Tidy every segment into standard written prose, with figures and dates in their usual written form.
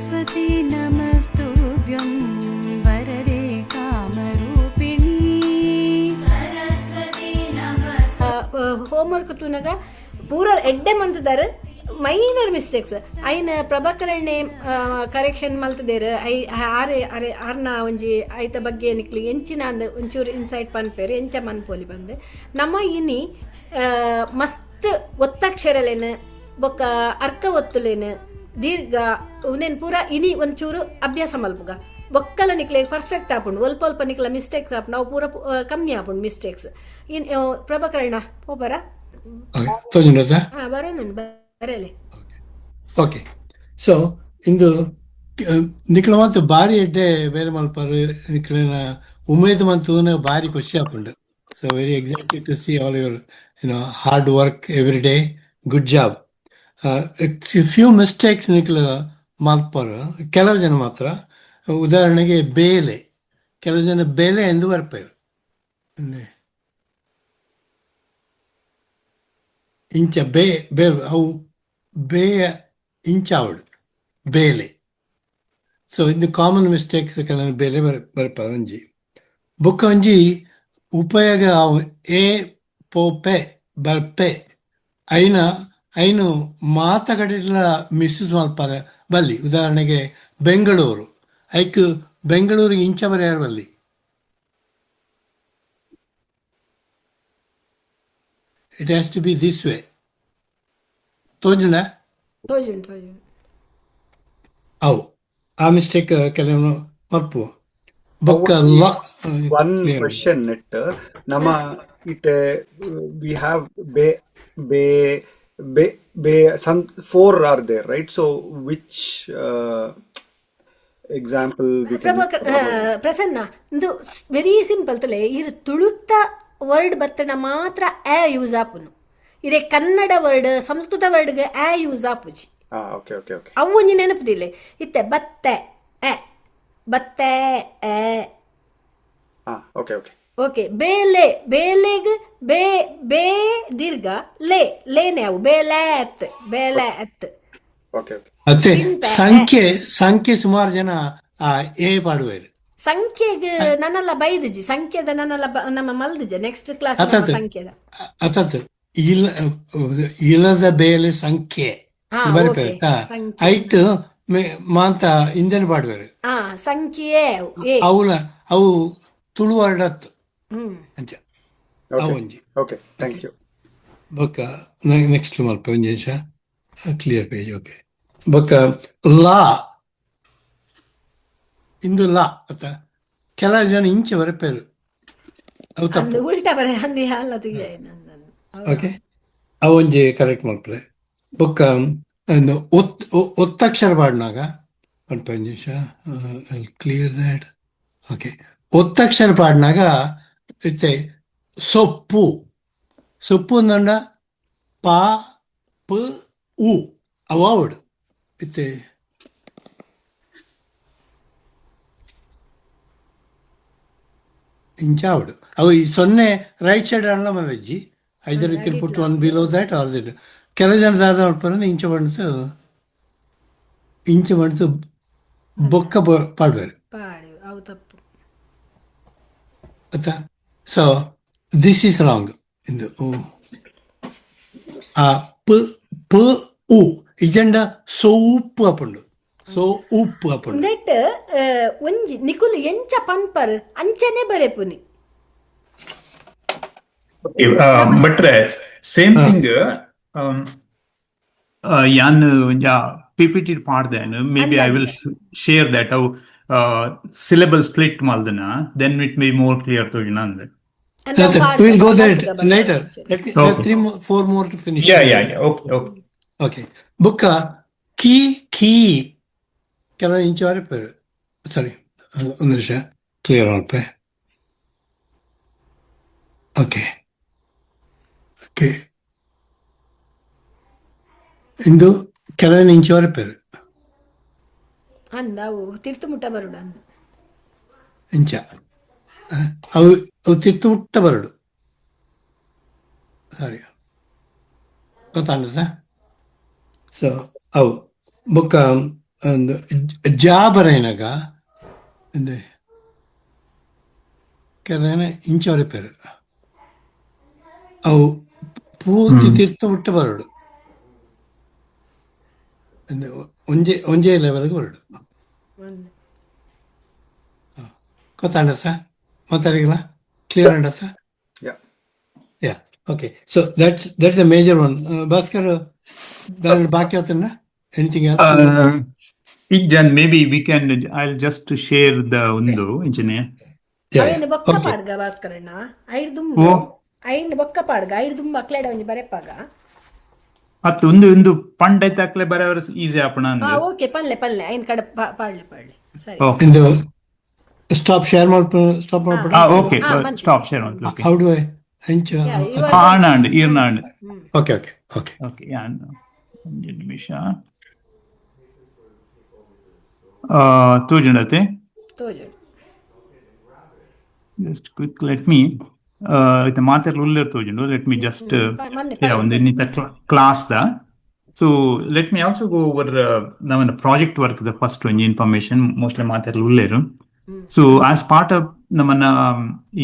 सरस्वती नमस्तुभ्यं वरदे कामरूपिणी सरस्वती नमस्तु ಹೋಮ್ವರ್ಕ್ ತೂನಗ ಪೂರ ಎಡ್ಡೆ ಮಂತದಾರ ಮೈನರ್ ಮಿಸ್ಟೇಕ್ಸ್ ಐನ ಪ್ರಭಾಕರಣ್ಣೆ ಕರೆಕ್ಷನ್ ಮಲ್ತದೇರು ಆರ್ನ ಒಂಜಿ ಐತ ಬಗ್ಗೆ ನಿಕ್ಲಿ ಎಂಚಿನ ಅಂದ ಒಂಚೂರು ಇನ್ಸೈಟ್ ಪನ್ಪೇರು ಎಂಚ ಮನ್ಪೋಲಿ ಬಂದು ನಮ್ಮ ಇನಿ ಮಸ್ತ್ ಒತ್ತಕ್ಷರಲೇನು ಬೊಕ್ಕ ಅರ್ಕ ಒತ್ತುಲೇನು ದೀರ್ಘ ಉಂದೇನು ಪೂರ ಇನಿ ಒಂಚೂರು ಅಭ್ಯಾಸ ಮಲ್ಪುಗ ಒಕ್ಕಲ ನಿಕ್ಲೆ ಪರ್ಫೆಕ್ಟ್ ಆಪುಂಡು ಅಲ್ಪ ಅಲ್ಪ ನಿಕ್ಲ ಮಿಸ್ಟೇಕ್ಸ್ ಆಪು ನಾವು ಪೂರ ಕಮ್ಮಿ ಆಪುಂಡು ಮಿಸ್ಟೇಕ್ಸ್ ಇನ್ ಪ್ರಭಾಕರಣ್ಣ ಹೋಬರ ಬರೋನು ಬರಲಿ. ಓಕೆ ಸೊ ಇಂದು ನಿಕ್ಲ ಮಾತು ಬಾರಿ ಎಡ್ಡೆ ಬೇರೆ ಮಲ್ಪರು ನಿಕ್ಲಿನ ಉಮೇದು ಮಂತೂನ ಬಾರಿ ಖುಷಿ ಆಪುಂಡು. So very excited to see all your hard work every day. Good job. Few mistakes ನಿಕ್ಲ ಮಲ್ಪರು ಕೆಲವು ಜನ ಮಾತ್ರ. ಉದಾಹರಣೆಗೆ ಬೇಲೆ, ಕೆಲವು ಜನ ಬೆಲೆ ಎಂದು ಬರ್ಪೇರು. ಇಂಚ ಬೇ ಅವು ಬೇಯ ಇಂಚಾವಡು ಬೇಲೆ. ಸೊ ಇಂದು ಕಾಮನ್ ಮಿಸ್ಟೇಕ್ಸ್ ಕೆಲವು ಬೇಲೆ ಬರ್ಪಾರ ಒಂಜಿ ಬೊಕ್ಕ ಒಂಜಿ ಉಪಯೋಗ ಏ ಪೋಪೆ ಬರ್ಪೆ ಐನು ಮಾತಗಡೆಲ್ಲ ಮಿಸ್ಯೂಸ್ ಮಲ್ಪಾರ ಬಲ್ಲಿ. ಉದಾಹರಣೆಗೆ ಬೆಂಗಳೂರು, ಐಕ್ ಬೆಂಗಳೂರಿಗೆ ಇಂಚ ಬರೆಯಾರ ಬಲ್ಲಿ. It has to be this way. ತೋಜುಂಡ ಅವು ಆ ಮಿಸ್ಟೇಕ್ ಕೆಲವು ಮರ್ಪು ಬೊಕ್ಕ one question it nama it we have be some four are there, right? So which example we can Prasanna ಇದು ವೆರಿ ಸಿಂಪಲ್ ತುಲೆ ಇರು ತುಳುತ್ತ ವರ್ಡ್ ಬತ್ತನ ಮಾತ್ರ ಆ ಯೂಸ್ ಆಪುನು. ಇದೇ ಕನ್ನಡ ವರ್ಡ್ ಸಂಸ್ಕೃತ ವರ್ಡ್ಗೆ ಆ ಯೂಸ್ ಆಪುಜಿ. ಓಕೆ ಓಕೆ ಓಕೆ ಅವು ಒಂಜಿ ನೆನಪುದಿಲ್ಲ ಇತ್ತೆ ಬತ್ತೆ ಎ ಬತ್ತೆ ಎ. ಓಕೆ ಓಕೆ ಓಕೆ ಬೇಲೆ ಬೇಲೆಗ್ ಬೇ ಬೇ ದೀರ್ಘ ಲೇ ಲೇನೆ ಅವು ಬೇಲೆ ಎತ್ ಬೇಲೆ ಎತ್. ಓಕೆ ಓಕೆ ಮತ್ತೆ ಸಂಖ್ಯೆ ಸುಮಾರು ಜನ ಏ ಪಾಡುವೇರು. ಸಂಖ್ಯೆಗೆ ನನ್ನೆಲ್ಲ ಬೈದಿಜಿ ಸಂಖ್ಯೆದ ನನ್ನೆಲ್ಲ ನಮ್ಮ ಮಲ್ದಿಜ ನೆಕ್ಸ್ಟ್ ಕ್ಲಾಸ್ ಸಂಖ್ಯೆದ ಅತತ್ ಇಲ್ಲದ ಬೇಲೆ ಸಂಖ್ಯೆ ಐಟ್ ಮಾಂತ ಇಂದನೆ ಪಾಡುವೇರು ಸಂಖ್ಯೆ ಅವು ತುಳು ವರ್ಡತ್ ಅಂಚ ಅವೊಂಜಿ. Okay thank you. ಬೊಕ್ಕ ನೆಕ್ಸ್ಟ್ ಮಲ್ಪ ಒಂಜಿ ನಿಮಿಷ ಕ್ಲಿಯರ್ ಪೇಜ್. ಓಕೆ ಬೊಕ್ಕ ಲಾ ಇಂದು ಲಾ ಅತ್ತ ಕೆಲವು ಜನ ಇಂಚೆ ಬರಪೇರು ಅವು ತಪ್ಪು. ಓಕೆ ಅವೊಂಜಿ ಕರೆಕ್ಟ್ ಮಲ್ಪಲೆ. ಬೊಕ್ಕ ಒತ್ತಕ್ಷರ ಪಾಡ್ನಾಗ ಒಂದು ನಿಮಿಷ ಕ್ಲಿಯರ್ ದ್ಯಾಟ್. ಓಕೆ ಒತ್ತಕ್ಷರ ಪಾಡ್ನಾಗ ಇತ್ತೆ ಸೊಪ್ಪು ಸೊಪ್ಪು ಅಂದಂಡ ಪಾ ಪ ಉ ಅವಾರ್ಡ್ ಇತ್ತೆ ಇಂಚಾವಡು ಅವು ಈ ಸೊನ್ನೆ ರೈಟ್ ಸೈಡ್ ಅಣ್ಣ ಮಲಜ್ಜಿ either you can put one below that or that. ಕೆಲವು ಜನ ದಾದ ಮಾಡ್ಪಾರ ಇಂಚ ಬಣ್ತು ಬೊಕ್ಕ ಪಾಡ್ಬೇರು ಆಯ್ತಾ. So this is wrong. ಇಂದು ಆ ಪ ಉ ಇಜಂಡ ಸೋಪ್ಪು ಅಪ್ಪುಂಡು ಸೊ ಉಪ್ಪು ಅಪ್ಪುಂಡು ನೆಟ್ ಒಂಜಿ ನಿಕುಲು ಎಂಚ ಪನ್ಪರ್ ಅಂಚನೆ ಬರೆಪುನಿ. But same thing yan PPT ಮಾಡ್ದೇನು maybe I will share that how syllable split maldana then it may be more clear to you nande. We'll go there later. Let me have 4 more to finish. Yeah. Okay. Book key ಕೆಲವು ಇಂಚು ಪೇರು ಸಾರಿ ಒಂದು ನಿಮಿಷ clear ಮಾಡ್ಪೆ. Okay ಇಂದು ಕೆಲವು ಇಂಚು ಪೇರು ಅಂದಾವು ತಿರ್ತು ಮುಟ್ಟ ಬರುಡು ಇಂಚ ಅವು ತಿರ್ತು ಮುಟ್ಟ ಬರುಡು ಸಾರಿ ಗೊತ್ತಾಗ್ತದ. ಸೊ ಅವು ಬೊಕ್ಕ ಒಂದು ಜಾಬರೈನಾಗ ಒಂದು ಕೆಲವೇ ಇಂಚವರೆ ಪೇರು ಅವು ಪೂರ್ತಿ ತೀರ್ಥ ಬಿಟ್ಟು ಬರಡು ಒಂಜೇ ಲೆವೆಲ್ಗೆ ಬರಡು ಗೊತ್ತಾಂಡಸ ಮಾತಾಡಿಲ್ಲ clear ಆಂಡಸ Yeah. Yeah, okay. So that's the major one. Bhaskar, ಬಾಕಿ ಆತನ anything else? Jan, maybe we can, I'll just share the undo engineer. ಅಯ್ಯನ ಬೊಕ್ಕ Okay. ಪಾಡ್ಗ ಭಾಸ್ಕರಣ್ಣ ಐದು ದುಂಬು ಓ. ಐನ್ ಬೊಕ್ಕ ಪಾಡ್ಗ ಐದು ದುಂಬು ಅಕ್ಲೇಡ ಒಂಜಿ ಬರೆಪಾಗ ಅತ್ತು ಒಂದು ಪಂಡೈತೆ ಹಾಕ್ಲೆ ಬರೋರು ಈಸಿ ಆಪಣ ಅಂದ್ರೆ ಓಕೆ ಪಲ್ಲೆ ಐನ್ ಕಡೆ ಪಾಡ್ಲೆ ಸರಿ ಓಕೆ ಇಂದು ಸ್ಟಾಪ್ ಶೇರ್ ಮಾಡ್ಬಿಡ ಓಕೆ ಸ್ಟಾಪ್ ಶೇರ್ ಮಾಡಿ ಓಕೆ ಹೌ ಡು ಐ ಹೆಂಚು ಆಣಾಂಡ್ ಈರ್ನಾಂಡ್ ಓಕೆ ಓಕೆ ಓಕೆ ಓಕೆ ಒಂದು ನಿಮಿಷ ತೋಜಂಡತೆ ತೋಜು ಜಸ್ಟ್ ಕ್ವಿಕ್ ಲೆಟ್ ಮೀ ಇದು ಮಾತಾಡಲು ಉಳ್ಳೇರ್ ತೋಜಂಡು ಲೆಟ್ ಮೀ ಜಸ್ಟ್ ಒಂದು ಇನ್ನಿತ ಕ್ಲಾಸ್ ದ so let me also go over ನಮ್ಮನ್ನ ಪ್ರಾಜೆಕ್ಟ್ ವರ್ಕ್ ದ ಫಸ್ಟ್ ಒಂಜಿ ಇನ್ಫಾರ್ಮೇಶನ್ ಮೋಸ್ಟ್ಲಿ ಮಾತಾಡಲು ಉಳ್ಳೇರು ಸೊ ಆಸ್ ಪಾರ್ಟ್ ಆಫ್ ನಮ್ಮನ್ನ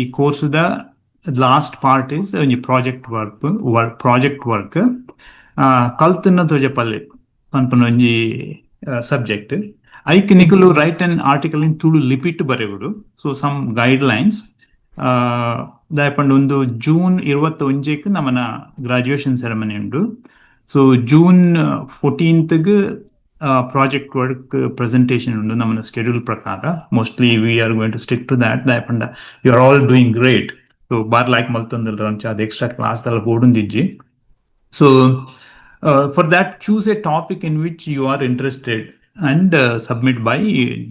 ಈ ಕೋರ್ಸ್ ದ ಲಾಸ್ಟ್ ಪಾರ್ಟ್ ಇಸ್ ಒಂಜಿ ಪ್ರಾಜೆಕ್ಟ್ ವರ್ಕ್ ಕಲ್ತನ್ನ ತೋಜ ಪಲ್ಲೆ ಪನ್ಪನ ಒಂಜಿ ಸಬ್ಜೆಕ್ಟ್ ಐಕ್ ನಿಕುಲು write an article in Tulu ಲಿಪಿಟ್ ಬರೆಯುವುದು ಸೊ ಸಮ್ ಗೈಡ್ ಲೈನ್ಸ್ ದಾಯಪಂಡು ಒಂದು ಜೂನ್ 21 ನಮ್ಮನ ಗ್ರಾಜುಯೇಷನ್ ಸೆರೆಮನಿ ಉಂಡು so June 14 project work presentation ಉಂಡು ನಮ್ಮನ ಸ್ಕೆಡ್ಯೂಲ್ ಪ್ರಕಾರ mostly we are going to stick to that ದಾಯಪಂಡ you are all doing great so ಬಾರ್ ಲೈಕ್ ಮಲ್ತೊಂದಿಲ್ಲ ರಂಚ ಅದು ಎಕ್ಸ್ಟ್ರಾ ಕ್ಲಾಸ್ ದಲ್ಲ ಬೋಡುಂದಿಜ್ಜಿ so for that choose a topic in which you are interested and submit by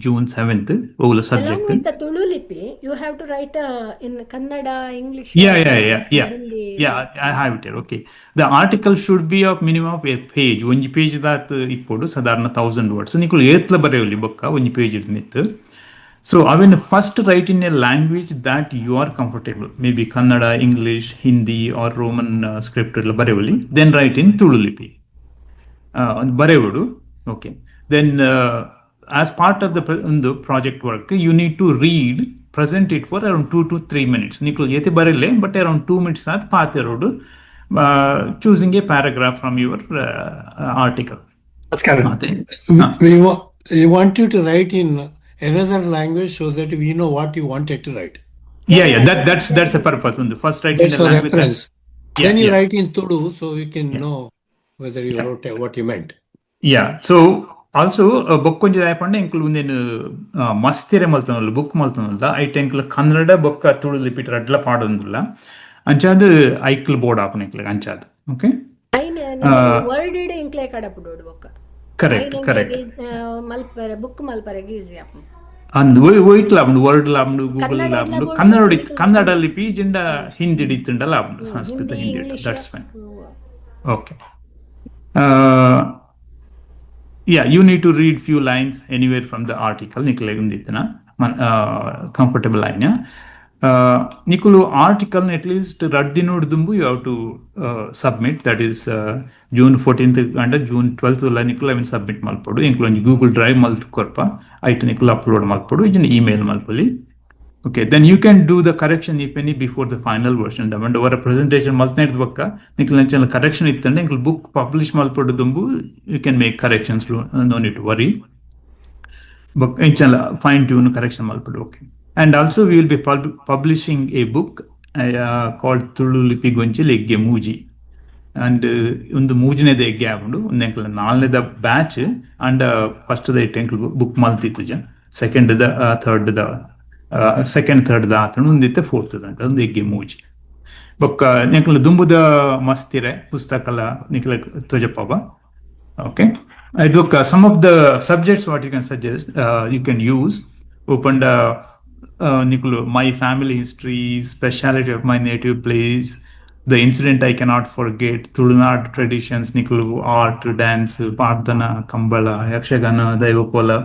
June 7th all subject. Along with the Tulu Lipi, you have to write in Kannada, English. Yeah, I have it here. Okay. The article should be of minimum of a page. One page that ippodu sadarna 1000 words. So nikulu etla bareyuli bokka one page idnittu. So I will first write in a language that you are comfortable. Maybe Kannada, English, Hindi or Roman script bareyuli. Then write in Tulu Lipi. Bareyodu. Okay. Then as part of the project work you need to present it for around 2 to 3 minutes nikul yete barille but around 2 minutes at paathirodu choosing a paragraph from your article. That's correct. We want you to write in another language so that we know what you wanted to write. That's the purpose. First write in a language reference. Then you write in Tudu so we can know whether you wrote what you meant. So also ಬೊಕ್ಕೊಂಜಿ ದಾಯಪಂಡ ಎಂಕ್ಲು ಉಂದೇನು ಮಸ್ತಿರೆ ಮಲ್ತನಲ್ಲ book ಮಲ್ತನಲ್ಲ ಐಟ್ ಎಂಕ್ಲು ಕನ್ನಡ ಬೊಕ್ಕ ತುಳು ಲಿಪಿಟ್ ರಡ್ಲ ಪಾಡೊಂದುಲ್ಲ ಅಂಚಾದ್ ಐಕ್ಲು ಬೋರ್ಡ್ ಆಪನ ಎಂಕ್ಲು ಅಂಚಾದ್ ಓಕೆ ವರ್ಡ್ ಇಡೆ ಎಂಕ್ಲೆ ಕಡಪುಡೋಡು ಬೊಕ್ಕ ಕರೆಕ್ಟ್ ಮಲ್ಪರೆ ಬುಕ್ ಮಲ್ಪರೆಗೆ ಈಸಿ ಆಪನ ಅಂದು ಒಯ್ಟ್ ಲಾಬುಂಡು ವರ್ಡ್ ಲಾಬುಂಡು ಗೂಗಲ್ ಲಾಬುಂಡು ಕನ್ನಡ ಲಿಪಿ ಜಿಂಡ ಹಿಂದಿ ಹಿಡಿತುಂಡ ಲಾಬುಂಡು Sanskrit Hindi that's fine okay you need to read few lines anywhere from the article nikule unditna comfortable line nikulu article at least raddinodu dumbu you have to submit that is June 14th and June 12th la nikula even submit malpodu including Google Drive maltu korpa aitu nikula upload malpodu ijin email malpoli. Okay, then you can do the correction if any before the final version. The over a presentation maltned bakka nikla channel correction ittande nikla book publish malpodu dumbu you can make corrections, no need to worry. But channel fine tune correction malpodu. Okay, and also we will be publishing a book called Tulu Lipi Gonchi Legge Muji. And ಒಂದು ಮೂಜಿನೇದ ಎಗ್ಗೆ ಆಗುಂಡು ಒಂದು ಎಂಕ್ಲ ನಾಲ್ನೇದ batch and first ದ ಎಂಕ್ಲು book ಮಲ್ತಿತ್ತು ಜನ ಸೆಕೆಂಡ್ ದ ಥರ್ಡ್ ದ ಆತನು ಒಂದಿತ್ತೆ ಫೋರ್ತ್ ದಂಟ ಒಂದು ಎಗ್ಗೆ ಮೂಜಿ ಬೊಕ್ಕ ನಿಕ್ಲ ದುಂಬುದ ಮಸ್ತಿರೆ ಪುಸ್ತಕಲ ನಿಕ್ಲ ತೋಜಪ್ಪವ ಓಕೆ ಇದೊಕ್ಕ some of the subjects what you can suggest you can use open ನಿಕ್ಲು my family history speciality of my native place the incident I cannot forget, Tulunad traditions, Nikulu art, dance, Pardana, Kambala, Yakshagana, Daivapola.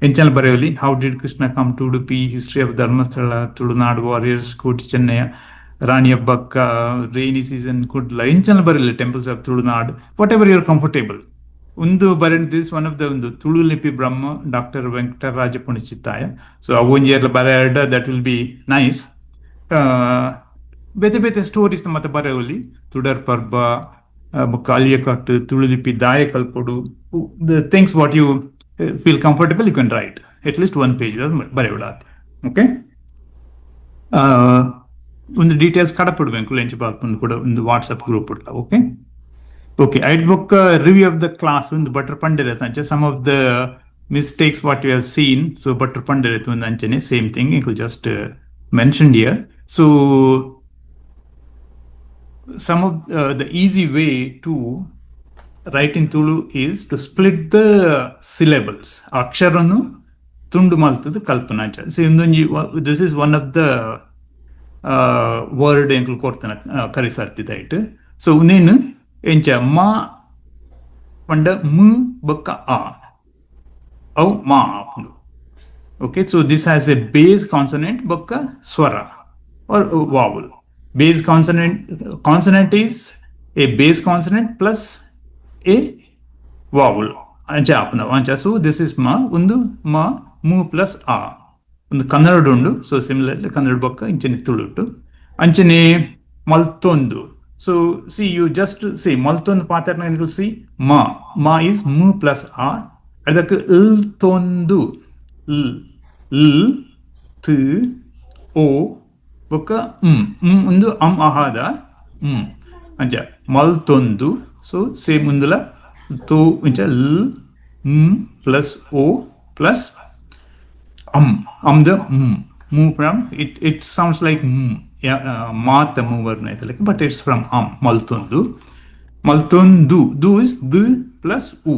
Enchal Barevali, how did Krishna come to Udupi, history of Dharmasthala, Tulunad warriors, Koti Chennaya, Rani of Bakka, rainy season, Kudla, Enchal Barevali, temples of Tulunad, whatever you're comfortable. ಒಂದು ಬರೆಂಟ್ this one of the ಒಂದು ತುಳು ಲಿಪಿ Brahma doctor Venkataraja Punichittaya. So ಅವೊಂಜಿ ಏರ್ಲ ಬರೆಯರ್ಡ that will be nice. ಬೇತೆ ಬೇತೆ stories ಮತ್ತೆ ಬರೆಯೊಲಿ ತುಡರ್ ಪರ್ಬ ಬೊಕ್ಕ ಅಲಿಯಕಟ್ಟು ತುಳು ಲಿಪಿ ದಾಯ ಕಲ್ಪೊಡು the things what you feel comfortable you can write at least 1 page ಬರೆಯೊಡಾತ್. ಓಕೆ, ಒಂದು ಡೀಟೇಲ್ಸ್ ಕಡಪಿಡ್ಬೇಕು ಲೆಂಚ್ ಬಾಲ್ಪನ್ನು ಕೂಡ ಒಂದು ವಾಟ್ಸಪ್ ಗ್ರೂಪ್ ಉಂಟ. ಓಕೆ ಓಕೆ, ಐಟ್ book review of the class ಒಂದು ಬಟ್ರ್ ಪಂಡಿರತ್ತೆ some of the mistakes what you have seen. So ಬಟ್ರ್ ಪಂಡಿರತ್ತೆ ಒಂದು ಅಂಚನೆ same thing you just mention here. So some of the easy way to write in Tulu is to split the syllables. Aksharanu tundu maltadu kalpana. So this is one of the word enkul kortana karisartidaitu. So nenu encha ma panda mu bakka a au ma apundu. Okay, so this has a base consonant bakka swara or vowel. Base consonant is a base consonant plus a vowel. Ancha apna ancha. So this is ma undu ma mu plus a. Undu kannada undu. So similarly kannada bakka inchene tuluttu anchene maltondu. So see, you just see maltondu pattern you will see ma is mu plus a. Adakku il tondu l t o ಬೊಕ್ಕ ಒಂದು ahada ಅಂಚ ಮಲ್ತೊಂದು. So same ಮುಂದಲ ತೋ ಇಂಚ ಲ್ plus O plus the ಮೂ from it sounds like ಮಾತ ಮೂ ವರ್ಣ ಐತಲಕ್ಕೆ, ಬಟ್ ಇಟ್ಸ್ ಫ್ರಮ್ ಮಲ್ತೊಂದು. ಮಲ್ತೊಂದು ದು ಇಸ್ ದ ಪ್ಲಸ್ ಉ,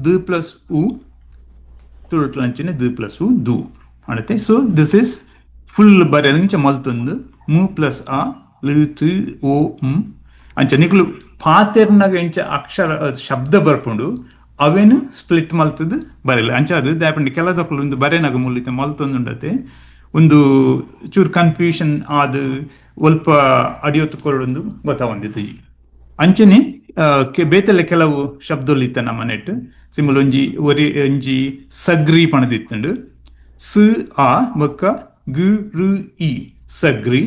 ದ ಪ್ಲಸ್ ಉ ತುಳುಟ್ಲ ಅಂಚನೆ ದ ಪ್ಲಸ್ ಉ ದು ಅಣತೆ. ಸೊ ದಿಸ್ ಇಸ್ ಫುಲ್ ಬರೆದಂಚ ಮಲ್ತೊಂದು ಮು ಪ್ಲಸ್ ಆ ಲು ತು ಓ ಅಂಚ ನಿಕ್ಲು ಪಾತೆರ್ನಾಗ ಇಂಚ ಅಕ್ಷರ ಶಬ್ದ ಬರ್ಪುಂಡು ಅವೇನು ಸ್ಪ್ಲಿಟ್ ಮಲ್ತದ್ದು ಬರಲ್ಲ ಅಂಚ ಅದು ದಾಪಂಡಿ ಕೆಲದಕ್ಕಲು ಒಂದು ಬರೆನಾಗ ಮುಲ್ಲಿತ ಮಲ್ತೊಂದು ಉಂಡತೆ ಒಂದು ಚೂರು ಕನ್ಫ್ಯೂಷನ್ ಆದ ಒಲ್ಪ ಅಡಿಯೊತ್ತು ಕೊರಡೊಂದು ಗೊತ್ತಾವಂದಿತ್ತು. ಅಂಚನೆ ಬೇತಲೆ ಕೆಲವು ಶಬ್ದೊಲಿತ್ತ ನಮ್ಮ ನೆಟ್ ಸಿಂಬಲ್ ಒಂಜಿ ಸಗ್ರಿ ಪಣದಿತ್ತುಂಡು ಸ ಆ ಬೊಕ್ಕ gu ru i sagri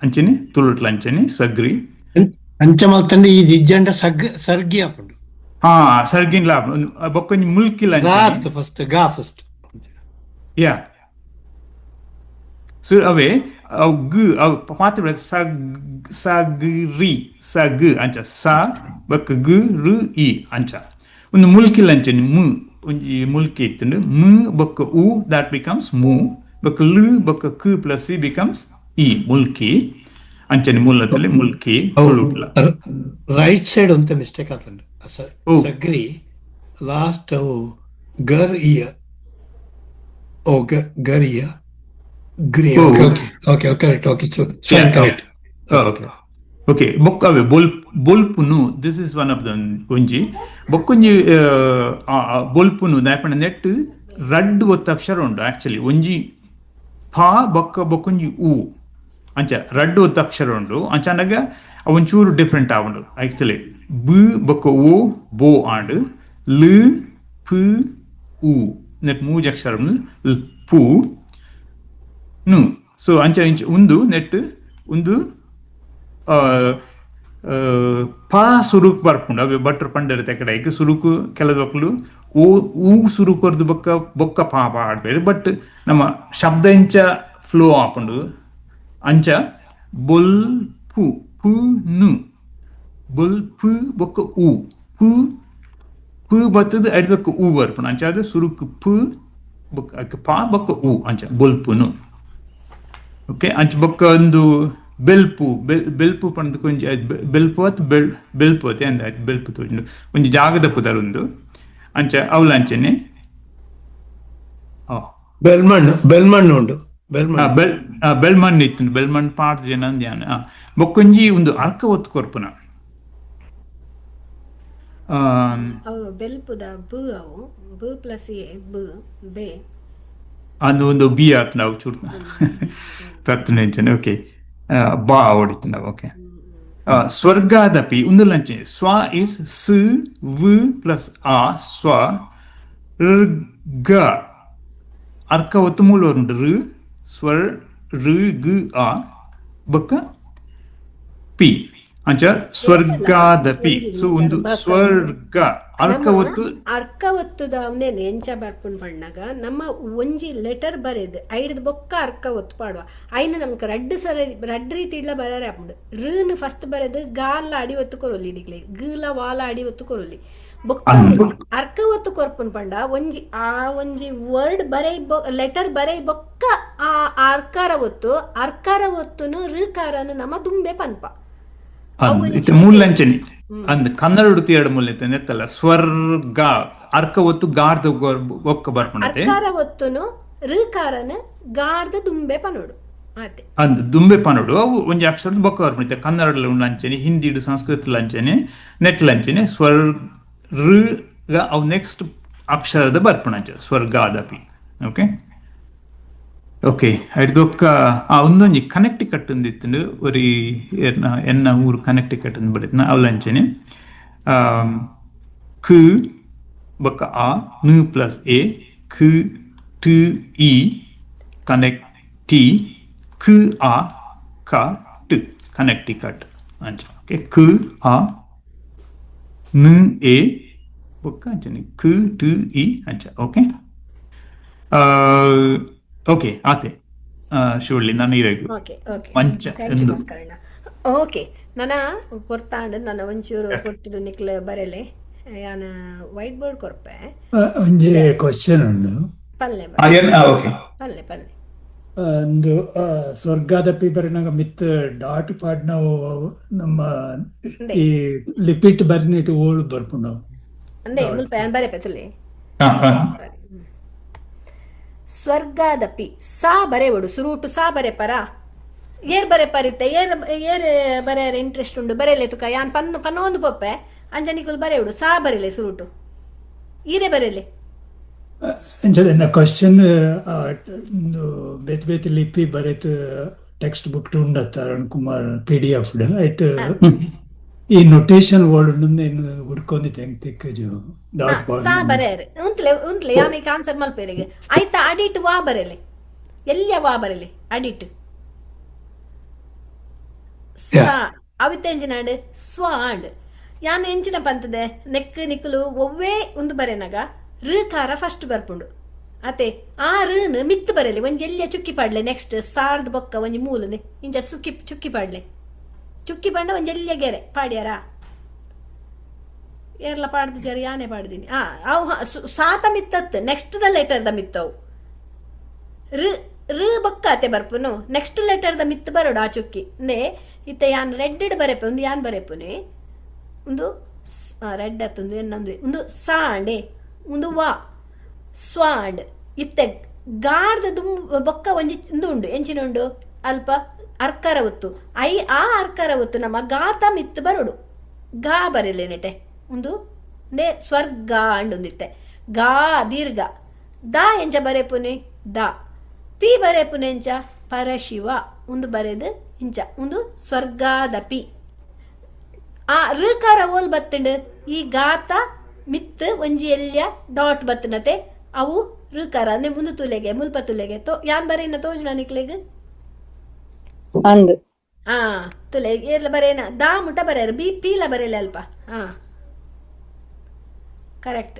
ಅಂಚನೆ ತುಳುಟ್ಲ ಅಂಚನೆ ಸಗ್ರಿ ಅಂಚ ಮಲ್ತಂಡೆ ಈ ಇಜ್ಜಂಡ ಸರ್ಗಿ ಆಪುಂಡು. ಸರ್ಗಿನ್ ಲಾಭ ಬೊಕ್ಕೊಂಜಿ ಮುಲ್ಕಿಲ ಫಸ್ಟ್ ಗಾ ಫಸ್ಟ್ ಯಾ. ಸೊ ಅವೇ ಅವು ಗು ಅವು ಮಾತ್ರ ಸಗ್ರಿ ಸಗ್ ಅಂಚ ಸ ಬೊಕ್ಕ ಗು ರು i ಅಂಚ ಒಂದು ಮುಲ್ಕಿಲ ಅಂಚನೆ ಮು ಒಂಜಿ ಮುಲ್ಕಿ ಇತ್ತುಂಡು ಮು ಬೊಕ್ಕ ಉ ದಟ್ ಬಿಕಮ್ಸ್ ಮು ಬೊಕ್ಕ ಲು ಬೊಕ್ಕ ಕು ಪ್ಲಸ್ ಇ ಬಿಕಮ್ಸ್ ಇ ಮುಲ್ಕಿ ಅಂಚನೆ ಮುಲ್ಲತ್ತಲ್ಲಿ ಮುಲ್ಕಿ. ರೈಟ್ ಸೈಡ್ ಅಂತ ಮಿಸ್ಟೇಕ್ ಆತಂಡು ಸಗ್ರಿ ಲಾಸ್ಟ್ ಅವು ಗರ್ ಇಯ ಓ ಗರ್ ಇಯ ಗ್ರಿ. Okay correct. Okay correct. Okay ಬೊಕ್ಕ ಅವೇ ಬೊಲ್ಪುನು this is one of the ಒಂಜಿ ಬೊಕ್ಕೊಂಜಿ ಬೊಲ್ಪುನು ದಾಯಪಂಡ ನೆಟ್ ರಡ್ ಒತ್ತಕ್ಷರ ಉಂಡು ಆಕ್ಚುಲಿ ಒಂಜಿ ಫಾ ಬೊಕ್ಕ ಬೊಕ್ಕೊಂಜಿ ಉ ಅಂಚ ರಡ್ಡು ಒತ್ತಕ್ಷರ ಉಂಡು ಅಂಚನಾಗ ಅವೊಂಚೂರು ಡಿಫ್ರೆಂಟ್ ಆವುಂಡು ಆಕ್ಚುಲಿ ಬ ಬೊಕ್ಕ ಓ ಬೋ ಆಂಡು ಲ್ ಪ್ ಉ ನೆಟ್ ಮೂಜಿ ಅಕ್ಷರ ಪು ನು. ಸೊ ಅಂಚ ಇಂಚ ಒಂದು ನೆಟ್ ಒಂದು ಪಾ ಸುರುಕು ಬರ್ಪುಂಡು ಅವೆ ಬಟ್ರು ಪಂಡರತೆ ಕಡೆಗೆ ಸುರುಕು ಕೆಲದೊಕ್ಕಲು ಊ ಸುರುಕೊರ್ದು ಬೊಕ್ಕ ಪಾ ಆಡ್ಬೇಡಿ. ಬಟ್ ನಮ್ಮ ಶಬ್ದ ಇಂಚ ಫ್ಲೋ ಆಪುಂಡು ಅಂಚ ಬೊಲ್ ಪು ಪು ನು ಬೊಲ್ ಪು ಬೊಕ್ಕ ಉ ಪು ಬತ್ತದು ಅಡ್ದಕ್ಕೆ ಉ ಬರ್ಪುಂಡು ಅಂಚ ಅದು ಸುರುಕು ಪು ಬೊಕ್ಕ ಪಾ ಬೊಕ್ಕ ಉ ಅಂಚ ಬೊಲ್ಪುನು. ಓಕೆ ಅಂಚ ಬೊಕ್ಕ ಒಂದು ಬೆಲ್ಪು ಪಂಡ ಕೊಂಚ ಬೆಲ್ಪು ಅತ್ ಬೆಲ್ಪು ಅತೆ ಅಂದ ಆಯ್ತು ಬೆಲ್ಪು ತೋಜುಂಡು ಒಂಜಿ ಜಾಗದ ಪುದರೊಂದು ಅಂಚ ಅವಲ ಅಂಚನೆ ಬೆಲ್ಮಣ್ಣು ಉಂಡು ಬೆಲ್ಮಣ್ಣು ಇತ್ತು ಬೆಲ್ಮಣ್ಣು ಪಾಡ್ದು ಜನ ಧ್ಯಾನ ಬೊಕ್ಕೊಂಜಿ ಒಂದು ಅರ್ಕ ಒತ್ತು ಕೊರ್ಪುನ ಬೆಲ್ಪುದ ಬ ಅವು ಬ ಪ್ಲಸ್ ಎ ಬ ಬೆ ಅದು ಒಂದು ಬಿ ಆತ್ ನಾವು ಚೂರು ತತ್ತು ನೆಂಚನೆ. ಓಕೆ ಬಾ ಹೊಡಿತು ನಾವು. Okay Swargadapi, undulanche. Swa is S, V plus A, Swa. Rga. Arka ottumulu undu. Swar, R, G, A. Baka P. ಅಂಚ ಸ್ವರ್ಗಾದಪಿ ಸೊ ಒಂದು ಸ್ವರ್ಗ ಅರ್ಕ ಒತ್ತು ಅರ್ಕ ಒತ್ತುದ ಅವನೇನು ಎಂಚ ಬರ್ಪುಂಡು ಪಣ್ಣಾಗ ನಮ್ಮ ಒಂಜಿ ಲೆಟರ್ ಬರೆದು ಐಡ್ದು ಬೊಕ್ಕ ಅರ್ಕ ಒತ್ತು ಪಾಡುವ ಐನ ನಮ್ಗೆ ರಡ್ಡು ರೀತಿ ಇಡ್ಲ ಬರೋರೆ ಹಾಕೊಂಡು ಋನು ಫಸ್ಟ್ ಬರೆದು ಗಾಲ ಅಡಿ ಒತ್ತು ಕೊರೊಲಿ ಇಡಿಗ್ಲಿ ಗೀಲ ವಾಲ ಅಡಿ ಒತ್ತು ಕೊರೊಲಿ ಬೊಕ್ಕ ಅರ್ಕ ಒತ್ತು ಕೊರ್ಪುನ್ ಪಂಡ ಒಂಜಿ ವರ್ಡ್ ಬರೈ ಲೆಟರ್ ಬರೈ ಬೊಕ್ಕ ಆ ಅರ್ಕಾರ ಒತ್ತುನು ಋಕಾರನು ನಮ್ಮ ದುಂಬೆ ಪನ್ಪ ಮೂಲಂಚನಿ ಅಂದ್ ಕನ್ನಡ ಉಡುತಿ ಎರಡು ಮೂಲ ನೆತ್ತಲ್ಲ ಸ್ವರ್ಗ ಅರ್ಕ ಒತ್ತು ಗಾರ್ದ ಒಕ್ಕ ಬರ್ಪಣತೆ ಅರ್ಕಾರ ಒತ್ತುನು ಋಕಾರನ ಗಾರ್ದ ದುಂಬೆ ಪನೋಡು ಅಂದ್ ದುಂಬೆ ಪನೋಡು ಅವು ಒಂಜಿ ಅಕ್ಷರದ ಬೊಕ್ಕ ಬರ್ಪಣತೆ ಕನ್ನಡದಲ್ಲಿ ಉಂಡಂಚನೆ ಹಿಂದಿ ಸಂಸ್ಕೃತ ಲಂಚನೆ ನೆಟ್ ಲಂಚನೆ ಸ್ವರ್ಗ ಅವು ನೆಕ್ಸ್ಟ್ ಅಕ್ಷರದ ಬರ್ಪಣಂಚ ಸ್ವರ್ಗಾದಪಿ ಓಕೆ ಓಕೆ ಐಡ್ದೊಕ್ಕ ಒಂದೊಂಜಿ ಕನೆಕ್ಟಿಕಟ್ ಒಂದಿತ್ತು ಒರಿ ಎನ್ನ ಊರು ಕನೆಕ್ಟಿಕಟ್ ಅಂದ್ ಬಡಿದ್ನ ಅವಲಂಚನೆ ಕ್ ಬೊಕ್ಕ ಆ ನ ಪ್ಲಸ್ ಎ ಕ್ ಟ ಇ ಕನೆಕ್ಟ್ ಟಿ ಕ್ ಆ ಕ ಟ್ ಕನೆಕ್ಟಿಕಟ್ ಅಂಚ ಓಕೆ ಕ್ ಆ ನ ಎ ಬೊಕ್ಕ ಅಂಚನೆ ಕ್ ಟ ಇ ಅಂಚ ಓಕೆ ಓಕೆ ಆತೆ ಶಿವಳ್ಳಿ ನಾನು ಇರಬೇಕು ಮಂಚ ಎಂದು ಓಕೆ ನನ್ನ ಪೊರ್ತಾಂಡ್ ನನ್ನ ಒಂಚೂರು ಕೊಟ್ಟಿದ್ದು ನಿಕ್ಲ ಬರೆಲೆ ಯಾನ ವೈಟ್ ಬೋರ್ಡ್ ಕೊರ್ಪೆ ಒಂಜಿ ಕ್ವಶನ್ ಉಂಡು ಪಲ್ಲೆ ಓಕೆ ಪಲ್ಲೆ ಒಂದು ಸ್ವರ್ಗಾದಪಿ ಬರೆನಾಗ ಮಿತ್ ಡಾಟ್ ಪಾಡ್ನ ನಮ್ಮ ಈ ಲಿಪಿಟ್ ಬರ್ನಿಟ್ ಓಳು ಬರ್ಪುಂಡು ಅಂದೆ ಮುಲ್ಪ ಬರೆಪೆ ತುಲಿ ಸ್ವರ್ಗಾದಪಿ ಸಾ ಬರೆವಡು ಸುರೂಟು ಸಾ ಬರೆಪರ ಏರ್ ಬರೆ ಪರಿತ್ತೆ ಏರ್ ಬರೆಯರ ಇಂಟ್ರೆಸ್ಟ್ ಉಂಡು ಬರೆಯಲೆ ತುಕ ಯಾನ್ ಪನ್ನೊಂದು ಪೊಪ್ಪೆ ಅಂಜನಿಕುಲು ಬರೆವಡು ಸಾ ಬರೆಯಲೆ ಸುರೂಟು ಈರೆ ಬರೆಯಲೆ ಅಂಚದ ಕ್ವಶನ್ ಬೇತೆ ಬೇತೆ ಲಿಪಿ ಬರೆತ್ ಟೆಕ್ಸ್ಟ್ ಬುಕ್ ಉಂಡತ್ತ ಅರುಣ್ ಕುಮಾರ್ PDF ಐಟ್ ಈ ನೊಟೇಷನ್ ವರ್ಡ್ ಏನು ಹುಡ್ಕೊಂಡಿದ್ದೆ ಹೆಂಗ್ ತಿಕ್ಕಜು ಡಾಟ್ ಸಾ ಬರೆಯರೆ ಉಂತ್ಲೆ ಯಾಮಿಗೆ ಆನ್ಸರ್ ಮಲ್ಪೇರಿಗೆ ಆಯ್ತಾ ಅಡಿಟ್ ವಾ ಬರೆಯಲೆ ಎಲ್ಲಿಯ ವಾ ಬರೆಯಲೆ ಅಡಿಟ್ ಸಾ ಅವಿತೆಂಜಿನಾಡ್ ಸ್ವಾಡ್ ಯಾನ್ ಎಂಚಿನ ಪಂತದೆ ನೆಕ್ ನಿಕ್ಕಲು ಒವ್ವೇ ಒಂದು ಬರೆನಾಗ ಋಕಾರ ಫಸ್ಟ್ ಬರ್ಪುಂಡು ಅತೆ ಆ ಋನ್ ಮಿತ್ ಬರೆಯಲಿ ಒಂಜಿ ಎಲ್ಲಿಯ ಚುಕ್ಕಿ ಪಾಡ್ಲೆ ನೆಕ್ಸ್ಟ್ ಸಾರ್ದ ಬೊಕ್ಕ ಒಂಜಿ ಮೂಲನೆ ಇಂಚ ಚುಕ್ಕಿ ಪಾಡ್ಲೆ ಚುಕ್ಕಿ ಪಂಡ ಒಂಜಿ ಎಲ್ಲಿಯ ಗೆರೆ ಪಾಡ್ಯಾರ ಏರ್ಲ ಪಾಡ್ದು ಜರಿ ಯಾನೆ ಪಾಡ್ದೀನಿ ಅವು ಸಾತ ಮಿತ್ತತ್ ನೆಕ್ಸ್ಟ್ ದ ಲೆಟರ್ ದ ಮಿತ್ತವು ಋ ಬೊಕ್ಕ ಅತೆ ಬರ್ಪುನು ನೆಕ್ಸ್ಟ್ ಲೆಟರ್ ದ ಮಿತ್ ಬರೋಡು ಆ ಚುಕ್ಕಿ ನೇ ಇತ್ತ ಯಾನ್ ರೆಡ್ ಬರೆಪೆ ಒಂದು ಯಾನ್ ಬರೆಪುನೆ ಒಂದು ರೆಡ್ ಅತ್ತೊಂದು ಇನ್ನೊಂದು ಒಂದು ಸಾಂಡೆ ಒಂದು ವಾ ಸ್ವಾಡ್ ಇತ್ತೆ ಗಾರ್ದ ಬೊಕ್ಕ ಒಂಜಿ ಉಂಡು ಎಂಚಿನ ಉಂಡು ಅಲ್ಪ ಅರ್ಕರ ಒತ್ತು ಆ ಅರ್ಕರ ಒತ್ತು ನಮ್ಮ ಗಾತ ಮಿತ್ ಬರೋಡು ಗಾ ಬರೆಯಲೆ ನೆಟೆ ಒಂದು ನೇ ಸ್ವರ್ಗ ಅಂಡೊಂದಿತ್ತೆ ಗಾ ದೀರ್ಘ ದ ಎಂಚ ಬರೆಪುನೆ ದ ಪಿ ಬರೆಪುನೆ ಎಂಚ ಪರಶಿವ ಒಂದು ಬರೆದು ಇಂಚ ಒಂದು ಸ್ವರ್ಗಾದಪಿ ಆ ಋಕಾರ ಓಲ್ ಬತ್ತಂಡು ಈ ಗಾತ ಮಿತ್ ಒಂಜಿ ಎಲ್ಯ ಡಾಟ್ ಬತ್ತನತೆ ಅವು ಋಕಾರ ಅಂದ್ರೆ ಮುಂದು ತುಲೆಗೆ ಮುಲ್ಪ ತುಲೆಗೆ ಯಾನ್ ಬರೇನ ತೋಜುನ ನಿಕ್ಲೆಗೆ ಅಂದ್ ತುಲೆ ಏರ್ಲ ಬರೇನ ದಾ ಮುಟ ಬರೆಯರು ಪೀಲ ಬರೆಯಲ್ಲ ಅಲ್ಪ ಕರೆಕ್ಟ್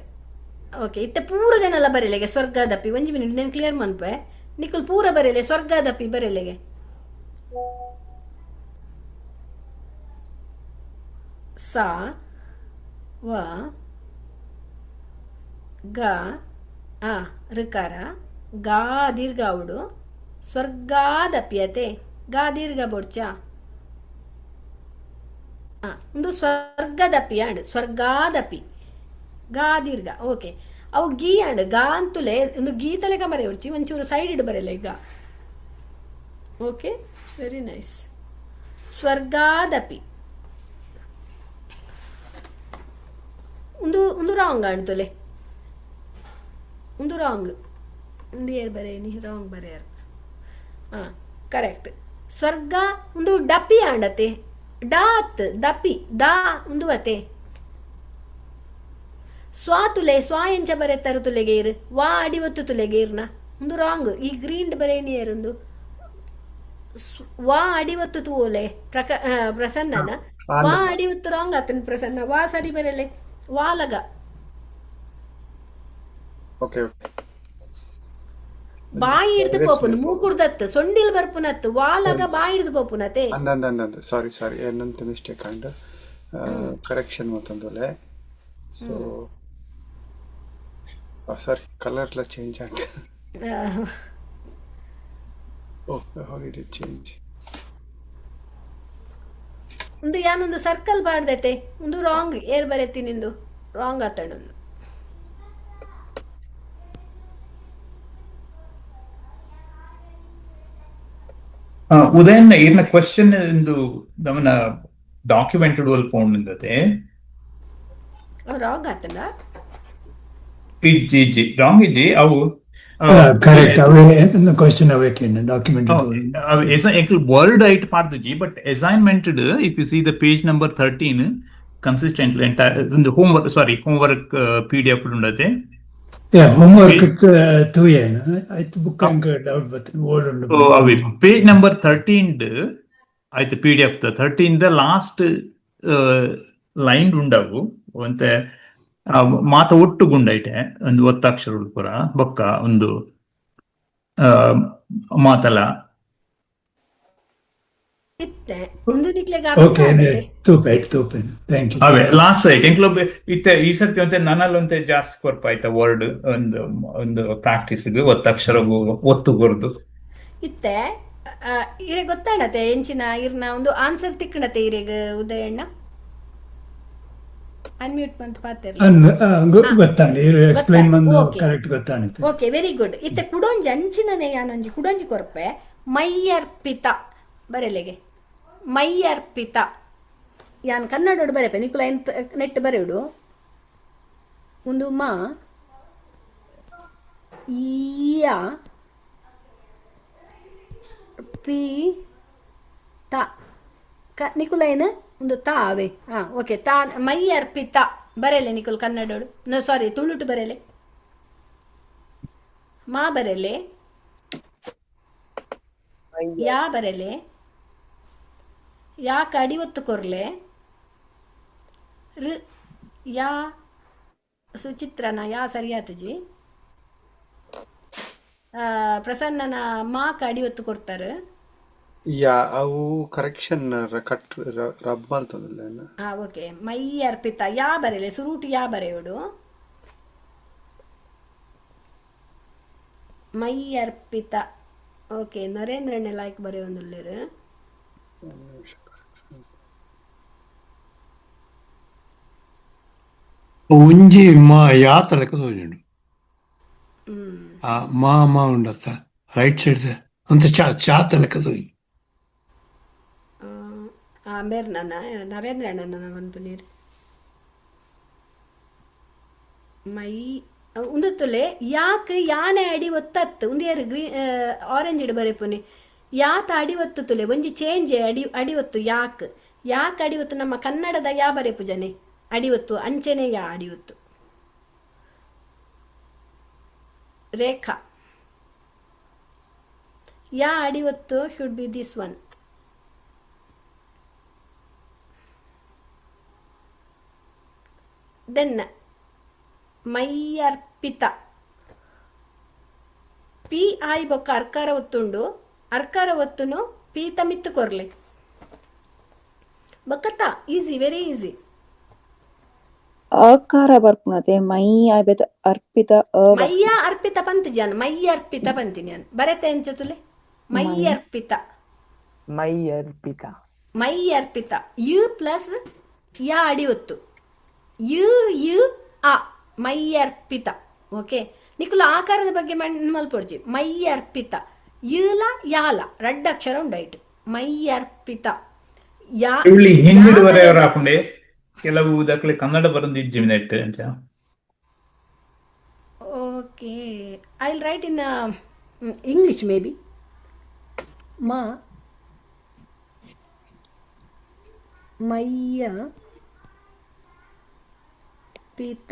ಓಕೆ ಇತ್ತೆ ಪೂರ ಜನ ಎಲ್ಲ ಬರೆಯಲೆಗೆ ಸ್ವರ್ಗಾದಪಿ ಒಂಜಿ ಮಿನಿಟ್ నేను ಕ್ಲಿಯರ್ ಮನ್ಪೆ ನಿಕ್ಕುಲ್ ಪೂರ ಬರೆಯಲೆ ಸ್ವರ್ಗಾದಪಿ ಬರೆಯಲೆಗೆ ಸಾ ವ ಗ ಋಕಾರ ಗಾ ದೀರ್ಘಾವುಡು ಸ್ವರ್ಗಾದಪ್ಯತೆ ಗಾ ದೀರ್ಘ ಬೊಡ್ಚ ಒಂದು ಸ್ವರ್ಗದಪಿ ಅಂಡ್ ಸ್ವರ್ಗಾದಪಿ ಗಾ ದೀರ್ಘ ಓಕೆ ಅವು ಗೀ ಅಂಡ್ ಗಾ ಅಂತುಲೆ ಒಂದು ಗೀತಲೆಕ ಬರೆ ಹೊಡ್ಚಿ ಒಂಚೂರು ಸೈಡ್ ಇಡು ಬರೆಯಲ್ಲ ಈಗ ಓಕೆ ವೆರಿ ನೈಸ್ ಸ್ವರ್ಗಾದಪಿ ಒಂದು ರಾಂಗ್ ಅಂಡ್ತುಲೆ ಒಂದು ರಾಂಗ್ ಒಂದು ಏರ್ ಬರೆಯನಿ ರಾಂಗ್ ಬರೆಯರು ಕರೆಕ್ಟ್ ಸ್ವರ್ಗ ಒಂದು ಡಪ್ಪಿ ಆಂಡತೆ ಡಾತ್ ದಪಿ ದಾ ಉಂದುವತೆ ಸ್ವಾ ತುಲೆ ಸ್ವಾ ಎಂಚ ಬರೆತ್ತರು ತುಲೆಗೇರು ವಾ ಅಡಿವತ್ತು ತುಲೆಗೇರ್ನ ಒಂದು ರಾಂಗ್ ಈ ಗ್ರೀನ್ ಬರೇನಿಯರೊಂದು ವಾ ಅಡಿವತ್ತು ತೂಲೆ ಪ್ರಸನ್ನನ ವಾ ಅಡಿವತ್ತು ರಾಂಗ್ ಆತನ ಪ್ರಸನ್ನ ವಾ ಸರಿ ಬರಲೆ ವಾಲಗ ಓಕೆ ಓಕೆ ಬಾಯಿ ಹಿಡ್ದು ಪೋಪುನು ಮೂಕುಡ್ದತ್ತು ಸೊಂಡಿಲ್ ಬರ್ಪುನತ್ತು ವಾಲಗ ಬಾಯಿ ಹಿಡ್ದು ಪೋಪುನತೆ ಅಂದಂದಂದಂದು ಸಾರಿ ಏನಂತ ಮಿಸ್ಟೇಕ್ ಅಂಡ್ ಕರೆಕ್ಷನ್ ಮತ್ತೊಂದುಲೆ ಸೊ ಸಾರಿ ಕಲರ್ಲ change and how did it change ಒಂದು ಯಾನೊಂದು ಸರ್ಕಲ್ ಬಾಡ್ದೈತೆ ಒಂದು ರಾಂಗ್ ಏರ್ ಬರೆತಿ ನಿಂದು ರಾಂಗ್ ಆತಡೊಂದು ಉದಯನ್ ಇರ್ನ ಕ್ವೆಶ್ಚನ್ ಇಂದು ನಮ್ಮನ ಡಾಕ್ಯುಮೆಂಟೆಡ್ ಒಲ್ ಪೋಂಡಿಂದತೆ ರಾಂಗ್ ಆತನ ಇಜ್ಜಿ ರಾಂಗ್ ಇಜ್ಜಿ ಅವು ಕರೆಕ್ಟ್ ಅವೇ ಕ್ವಶನ್ ಅವೇ ಡಾಕ್ಯುಮೆಂಟ್ ವರ್ಡ್ ಐಟ್ ಪಾಡ್ದುಜಿ ಬಟ್ ಅಸೈನ್ಮೆಂಟೆಡ್ if you see the page number 13 consistently homework PDF ಉಂಡತೆ ಹೋಮ್ವರ್ಕ್ ತೂಯೇನು ಆಯ್ತು ಬುಕ್ ಅಂಕ ಡೌಟ್ ಬರ್ತದೆ ಓಲ್ಡ್ ಉಂಡು ಅವಿ ಪೇಜ್ ನಂಬರ್ 13 ಆಯ್ತು PDF 13 ಲಾಸ್ಟ್ ಲೈನ್ ಉಂಡವು ಒಂತೆ ಮಾತ ಒಟ್ಟು ಗುಂಡೈಟೆ ಒಂದು ಒತ್ತಕ್ಷರ ಉಳ್ಪುರ ಬೊಕ್ಕ ಒಂದು ಮಾತಲ ಇತ್ತೆ ಒಂದು ನಿಕ್ಲೆಗ ಓಕೆ ತೂಪೆ ಥ್ಯಾಂಕ್ ಯು ಅವೇ ಲಾಸ್ಟ್ ಸೈಟ್ ಎಂಕ್ಲೊಬ್ಬ ಇತ್ತೆ ಈ ಸರ್ತಿ ಒಂತೆ ನನ್ನಲ್ಲೊಂತೆ ಜಾಸ್ತಿ ಕೊರ್ಪ ಆಯ್ತಾ ವರ್ಡ್ ಒಂದು ಪ್ರಾಕ್ಟೀಸ್ಗೆ ಒತ್ತಕ್ಷರಗೂ ಒತ್ತು ಕೊರ್ದು ಇತ್ತೆ ಇರೆ ಗೊತ್ತಾಡತೆ ಎಂಚಿನ ಇರ್ನ ಒಂದು ಆನ್ಸರ್ ತಿಕ್ಕಣತೆ ಇರೆಗ ಉದಯಣ್ಣ ಅನ್ಮ್ಯೂಟ್ ಬಂತು ಪಾತಿರ್ಲಿ ಗೊತ್ತಾಂಡೆ ಎಕ್ಸ್ಪ್ಲೈನ್ ಬಂದು ಕರೆಕ್ಟ್ ಗೊತ್ತಾಣಿತ್ತೆ ಓಕೆ ವೆರಿ ಗುಡ್ ಇತ್ತೆ ಕುಡೊಂಜಿ ಅಂಚಿನನೆ ಯಾನೊಂಜಿ ಕುಡೊಂಜಿ ಕೊರ್ಪೆ ಮೈಯರ್ಪಿತ ಬರೆಲೆಗೆ ಮೈಯರ್ಪಿತ ಯಾನ್ ಕನ್ನಡೋಡು ಬರೆಪೆ ನಿಕುಲ ಎಂತ ನೆಟ್ ಬರೆಯುಡು ಒಂದು ಮಾ ಇಯ ಪಿ ತ ನಿಕುಲ ಏನು ಒಂದು ತಾವೆ ಓಕೆ ತಾ ಮೈ ಅರ್ಪಿತ ಬರೆಲೆ ನಿಕುಲ್ ಕನ್ನಡೋಡು ಸಾರಿ ತುಳುಟು ಬರೆಲೆ ಮಾ ಬರೆಲೆ ಯಾ ಬರೆಲೆ ಯಾ ಕಡಿವತ್ತು ಕೊರ್ಲೆ ಋ ಯಾ ಸುಚಿತ್ರನ ಯಾ ಸರಿಯಾತಜಿ ಪ್ರಸನ್ನನ ಮಾ ಕಡಿವತ್ತು ಕೊಡ್ತಾರೆ ಯಾ ಅವು ಕರೆಕ್ಷನ್ ಕಟ್ ರಬ್ ಅಂತಂದಿಲ್ಲ ಓಕೆ ಮೈ ಅರ್ಪಿತ ಯಾ ಬರೆಲೆ ಸುರುಟು ಯಾ ಬರೆಯೋಡು ಮೈ ಅರ್ಪಿತ ಓಕೆ ನರೇಂದ್ರಣ್ಣ ಲೈಕ್ ಬರೆಯೊಂದುಲ್ಲೇರು ಒಂಜಿ ಮಾ ಯಾತಲಕ ತೋಜುಂಡು ಮಾ ಉಂಡತ್ತ ರೈಟ್ ಸೈಡ್ ಅಂತ ಚಾತಲಕ ತೋಜು ಬೇರೆ ನನ್ನ ನರೇಂದ್ರ ಅಣ್ಣನ ಒಂದು ನೀರು ಮೈ ಉಂದತ್ತುಲೆ ಯಾಕೆ ಯಾನೆ ಅಡಿ ಒತ್ತತ್ತು ಉಂದಿಯರು ಗ್ರೀನ್ ಆರೆಂಜ್ ಇಡು ಬರೆಪುನಿ ಯಾತ ಅಡಿ ಒತ್ತು ತುಲೆ ಒಂಜಿ ಚೇಂಜ್ ಅಡಿ ಒತ್ತು ಯಾಕೆ ಅಡಿ ಒತ್ತು ನಮ್ಮ ಕನ್ನಡದ ಯಾ ಬರೆಪು ಜನೆ ಅಡಿ ಒತ್ತು ಅಂಚೆನೆ ಯಾ ಅಡಿ ಒತ್ತು ರೇಖಾ ಯಾ ಅಡಿ ಒತ್ತು should be this one then ಮೈಯರ್ಪಿತ ಪಿ ಆಯ್ ಬೊಕ್ಕ ಅರ್ಕಾರ ಒತ್ತುಂಡು ಅರ್ಕಾರ ಒತ್ತುನು ಪೀತ ಮಿತ್ತು ಕೊರ್ಲೆ ಬೊಕ್ಕತ್ತ ಈಸಿ ವೆರಿ ಈಸಿ ಅಕಾರ ಬರ್ಪುನತೆ ಮೈ ಆಯ್ಬೆತ ಅರ್ಪಿತ ಮಯ್ಯ ಅರ್ಪಿತ ಪಂತ್ ಜಾನ್ ಮಯ್ಯ ಅರ್ಪಿತ ಪಂತಿನಿ ನಾನು ಬರತೆ ಎಂಚತುಲೆ ಮಯ್ಯ ಅರ್ಪಿತ ಮಯ್ಯ ಅರ್ಪಿತ ಯು ಪ್ಲಸ್ ಯಾ ಅಡಿ ಒತ್ತು ಯು ಆ ಮೈಯರ್ಪಿತ ಓಕೆ ನಿಕುಲ ಆಕಾರದ ಬಗ್ಗೆ ಮಲ್ಪೊಡ್ಜಿ ಮೈಯರ್ಪಿತ ಯುಲ ಯಾಲ ರಡ್ಡ ಅಕ್ಷರ ಉಂಡಾಯ್ತು ಮೈಯರ್ಪಿತ ಯಾ ಹಿಂದಿಡು ಬರೆಯವರು ಹಾಕೊಂಡೆ ಕೆಲವು ದಾಖಲೆ ಕನ್ನಡ ಬರಂದು ಇಜ್ಜಿಮಿನೆಟ್ ಅಂಚ okay I will write in English may be ಮಾ ಮಯ್ಯ ಪಿತ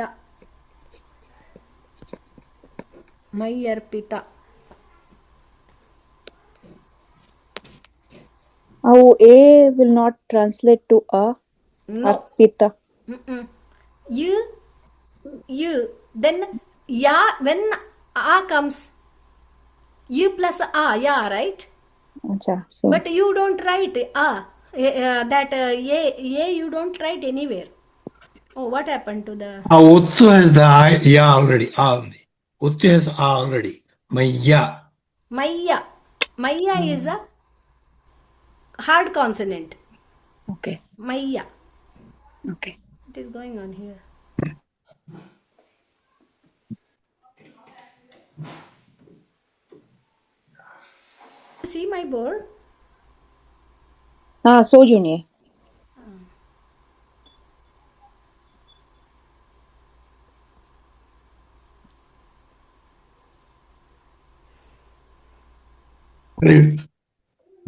ಮಯ್ಯರ್ಪಿತ. ಅವು A will not translate to a. No. Arpita. You then ya when a comes you plus a, yeah, right? Acha, same. But you don't write a that a you don't write anywhere. Oh, what happened to the Uttu has the ya already. Uttu has already. Maya. Maya is a hard consonant. Okay. Maya. Okay. What is going on here? See my board? Sojuni.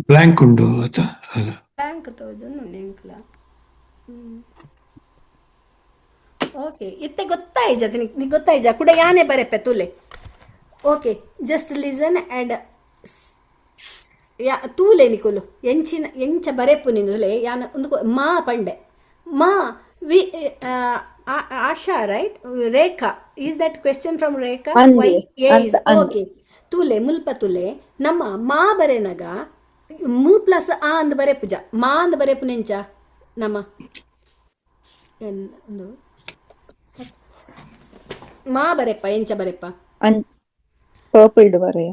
Blank undu ata. Blank ತೋಜನ್ನು ನೆಂಕ್ಲ. Okay ಇತ್ತೆ ಗೊತ್ತಾಯ್ಜ ನಿಗೆ ಗೊತ್ತಾಯ್ಜ ಕೂಡ ಯಾನೇ ಬರೆಪೆ ತುಲೆ. ಓಕೆ ಜಸ್ಟ್ ಲಿಸನ್ ಆ್ಯಂಡ್ ಯಾ ತೂಲೆ ನಿಕುಲು ಎಂಚ ಬರೆಪು ನಿಂದುಲೆ ಯಾನ ಒಂದು ಮಾ ಪಂಡೆ ಮಾ ವಿ Asha right Rekha is that question from Rekha why is okay ತೂಲೆ ಮುಲ್ಪ ತುಲೆ ನಮ್ಮ ಮಾ ಬರೆನಗ ಮೂ ಪ್ಲಸ್ ಆ ಅಂದ್ ಬರೆಪುಜ ಮಾ ಅಂದ್ ಬರೆಪು ನೆಂಚ ನಮ್ಮ ಒಂದು ಮಾ ಬರೆಪ್ಪ ಎಂಚ ಬರೆಪ್ಪ ಪರ್ಪಲ್ ಬರೆಯ.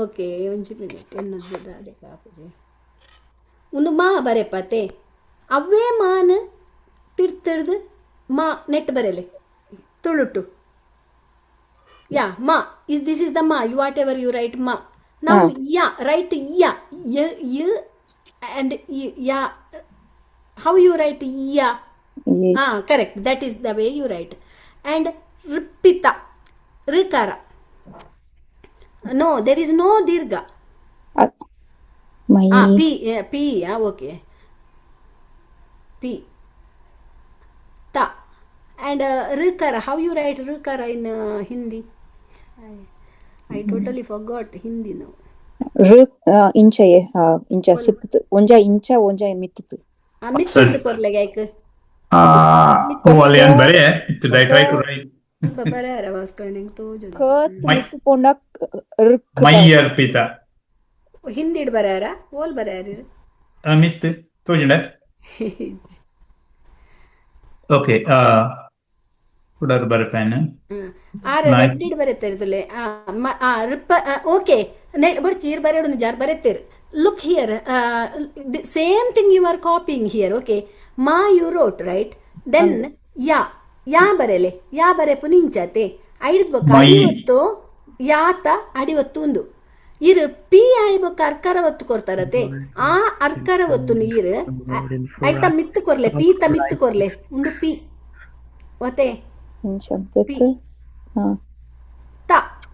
ಓಕೆ ಒಂಚಿ ಮಿನಿಟ್ ಎನ್ನದ್ದು ಅದೇ ಕಾಪುಜೆ ಒಂದು ಮಾ ಬರೆಪತೆ ಅವೇ ಮಾನ್ ತಿರ್ತಿರ್ದು ಮಾ ನೆಟ್ ಬರೆಲೆ ತುಳುಟು ಯಾ ಮಾ ದಿಸ್ ಇಸ್ ದ ಮಾ you whatever you write ಮಾ now ya write ya y and ya how you write ya correct that is the way you write and ripita rikara no there is no dirgha p okay p ta and rikara how you write rikara in Hindi I totally forgot Hindi now. ಇಂಚಯೇ ಇಂಚ ಸಿಕ್ತು ಒಂಜ ಇಂಚ ಒಂಜ ಮಿತ್ತಿತ್ತು ಮಿತ್ತಿತ್ತು ಕೊರ್ಲೆಗೆ hike ಅಲಿಯನ್ ಬರೆ ಇತ್ತು try to right ಬರೆ ವಾಸ್ಕರ್ಣಿಂಗ್ ತೋಜು ಕತ್ ಮಿತ್ತು ಪೊಂಡ ಮಯ್ಯರ್ಪಿತ ಹಿಂದಿ ಇಡ್ ಬರೆಯಾರ ಓಲ್ ಬರೆಯಾರ ಮಿತ್ ತೋಜುಂಡ okay ಕುಡರ್ ಬರೆಪೇನೆ ಆರೆ ರೆಡ್ಡಿಡ್ ಬರೆತಿರ್ತಲೆ ರಿಪ್ಪ okay ನೆಟ್ ಬಡ್ಚೀರ್ ಬರೆಯೋದು ಜಾರ್ ಬರೆತಿರ್ look here same thing you are copying here okay ಮಾ ಯು ರೋಟ್ ರೈಟ್ ದೆನ್ ಯಾ ಬರೆಲೆ ಯಾ ಬರೆಪು ನಿಂಚತೆ ಐಡ್ಬೇಕು ಅಡಿವತ್ತು ಯಾತ ಅಡಿವತ್ತು ಒಂದು ಇರು ಪಿ ಆಯ್ಬೇಕು ಅರ್ಕರ ಒತ್ತು ಕೊಡ್ತಾರತೆ ಆ ಅರ್ಕರ ಒತ್ತು ನೀರು ಆಯ್ತಾ ಮಿತ್ತು ಕೊರ್ಲೆ ಪೀತ ಮಿತ್ತು ಕೊರ್ಲೆ ಒಂದು ಪಿ ಒತ್ತೆ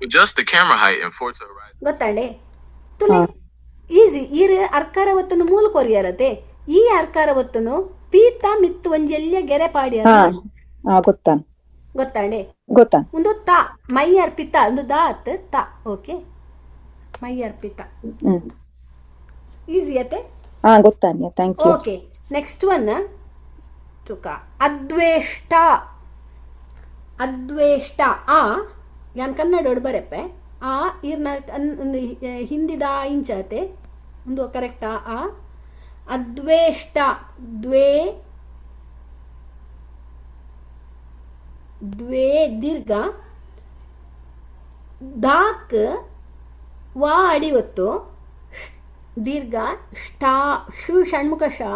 Adjust the camera height and forward to the right. ಗೊತ್ತಾಂಡೆ ತುಲೆ ಈಸಿ ಈರು ಅರ್ಕಾರ ಒತ್ತನು ಮೂಲ ಕೊರಿಯರತೆ ಈ ಅರ್ಕಾರ ಒತ್ತನು ಪೀತ ಮಿತ್ತು ಒಂಜೆಲ್ಯ ಗೆರೆ ಪಾಡ್ಯಾರ ಗೊತ್ತಾಂಡೆ ಒಂದು ತಾ ಮೈ ಅರ್ಪಿತ ಒಂದು ದಾತ್ ತಾ ಓಕೆ ಮೈ ಅರ್ಪಿತ ಈಸಿ ಅತೆ ಗೊತ್ತಾನೆ thank you. Okay next one ತುಕ ಅದ್ವೇಷ್ಟ ಆ ಯಾನ್ ಕನ್ನಡ ಬರೆಪ್ಪೆ ಆ ಇರ್ನ ಒಂದು ಹಿಂದಿದ ಇಂಚತೆ ಒಂದು ಕರೆಕ್ಟಾ ಆ ಅದ್ವೇಷ್ಟ ದ್ವೇ ದೀರ್ಘ ದಾಕ್ ವಾ ಅಡಿವತ್ತು ದೀರ್ಘ ಷ್ಟಾ ಶು ಷಣ್ಮುಖ ಶ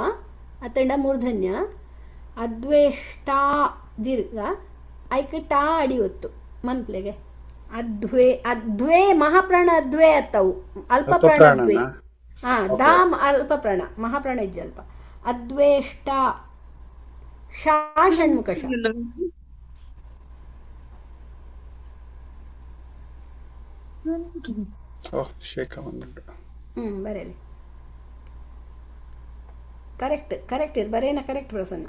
ಅತಂಡ ಮೂರ್ಧನ್ಯ ಅದ್ವೇಷ್ಟಾ ದೀರ್ಘ ಐಕ್ ಟಾ ಅಡಿವತ್ತು ಮನ್ಪ್ಲೆಗೆ ಅದ್ವೇ ಮಹಾಪ್ರಾಣ ಅದ್ವೇ ಅತ್ತವು ಅಲ್ಪ ಪ್ರಾಣ ಅದ್ವೇ ದಾ ಅಲ್ಪ ಪ್ರಾಣ ಮಹಾಪ್ರಾಣ ಇಜ್ಜ ಅಲ್ಪ ಅದ್ವೇಷ್ಟ ಶಾ ಷಣ್ಮುಖ ಶ ಶೇಖ ಬಂದ್ಬಿಟ್ಟು ಬರೇಲಿ ಕರೆಕ್ಟ್ ಇರ್ ಬರೇನ ಕರೆಕ್ಟ್ ಪ್ರಸನ್ನ.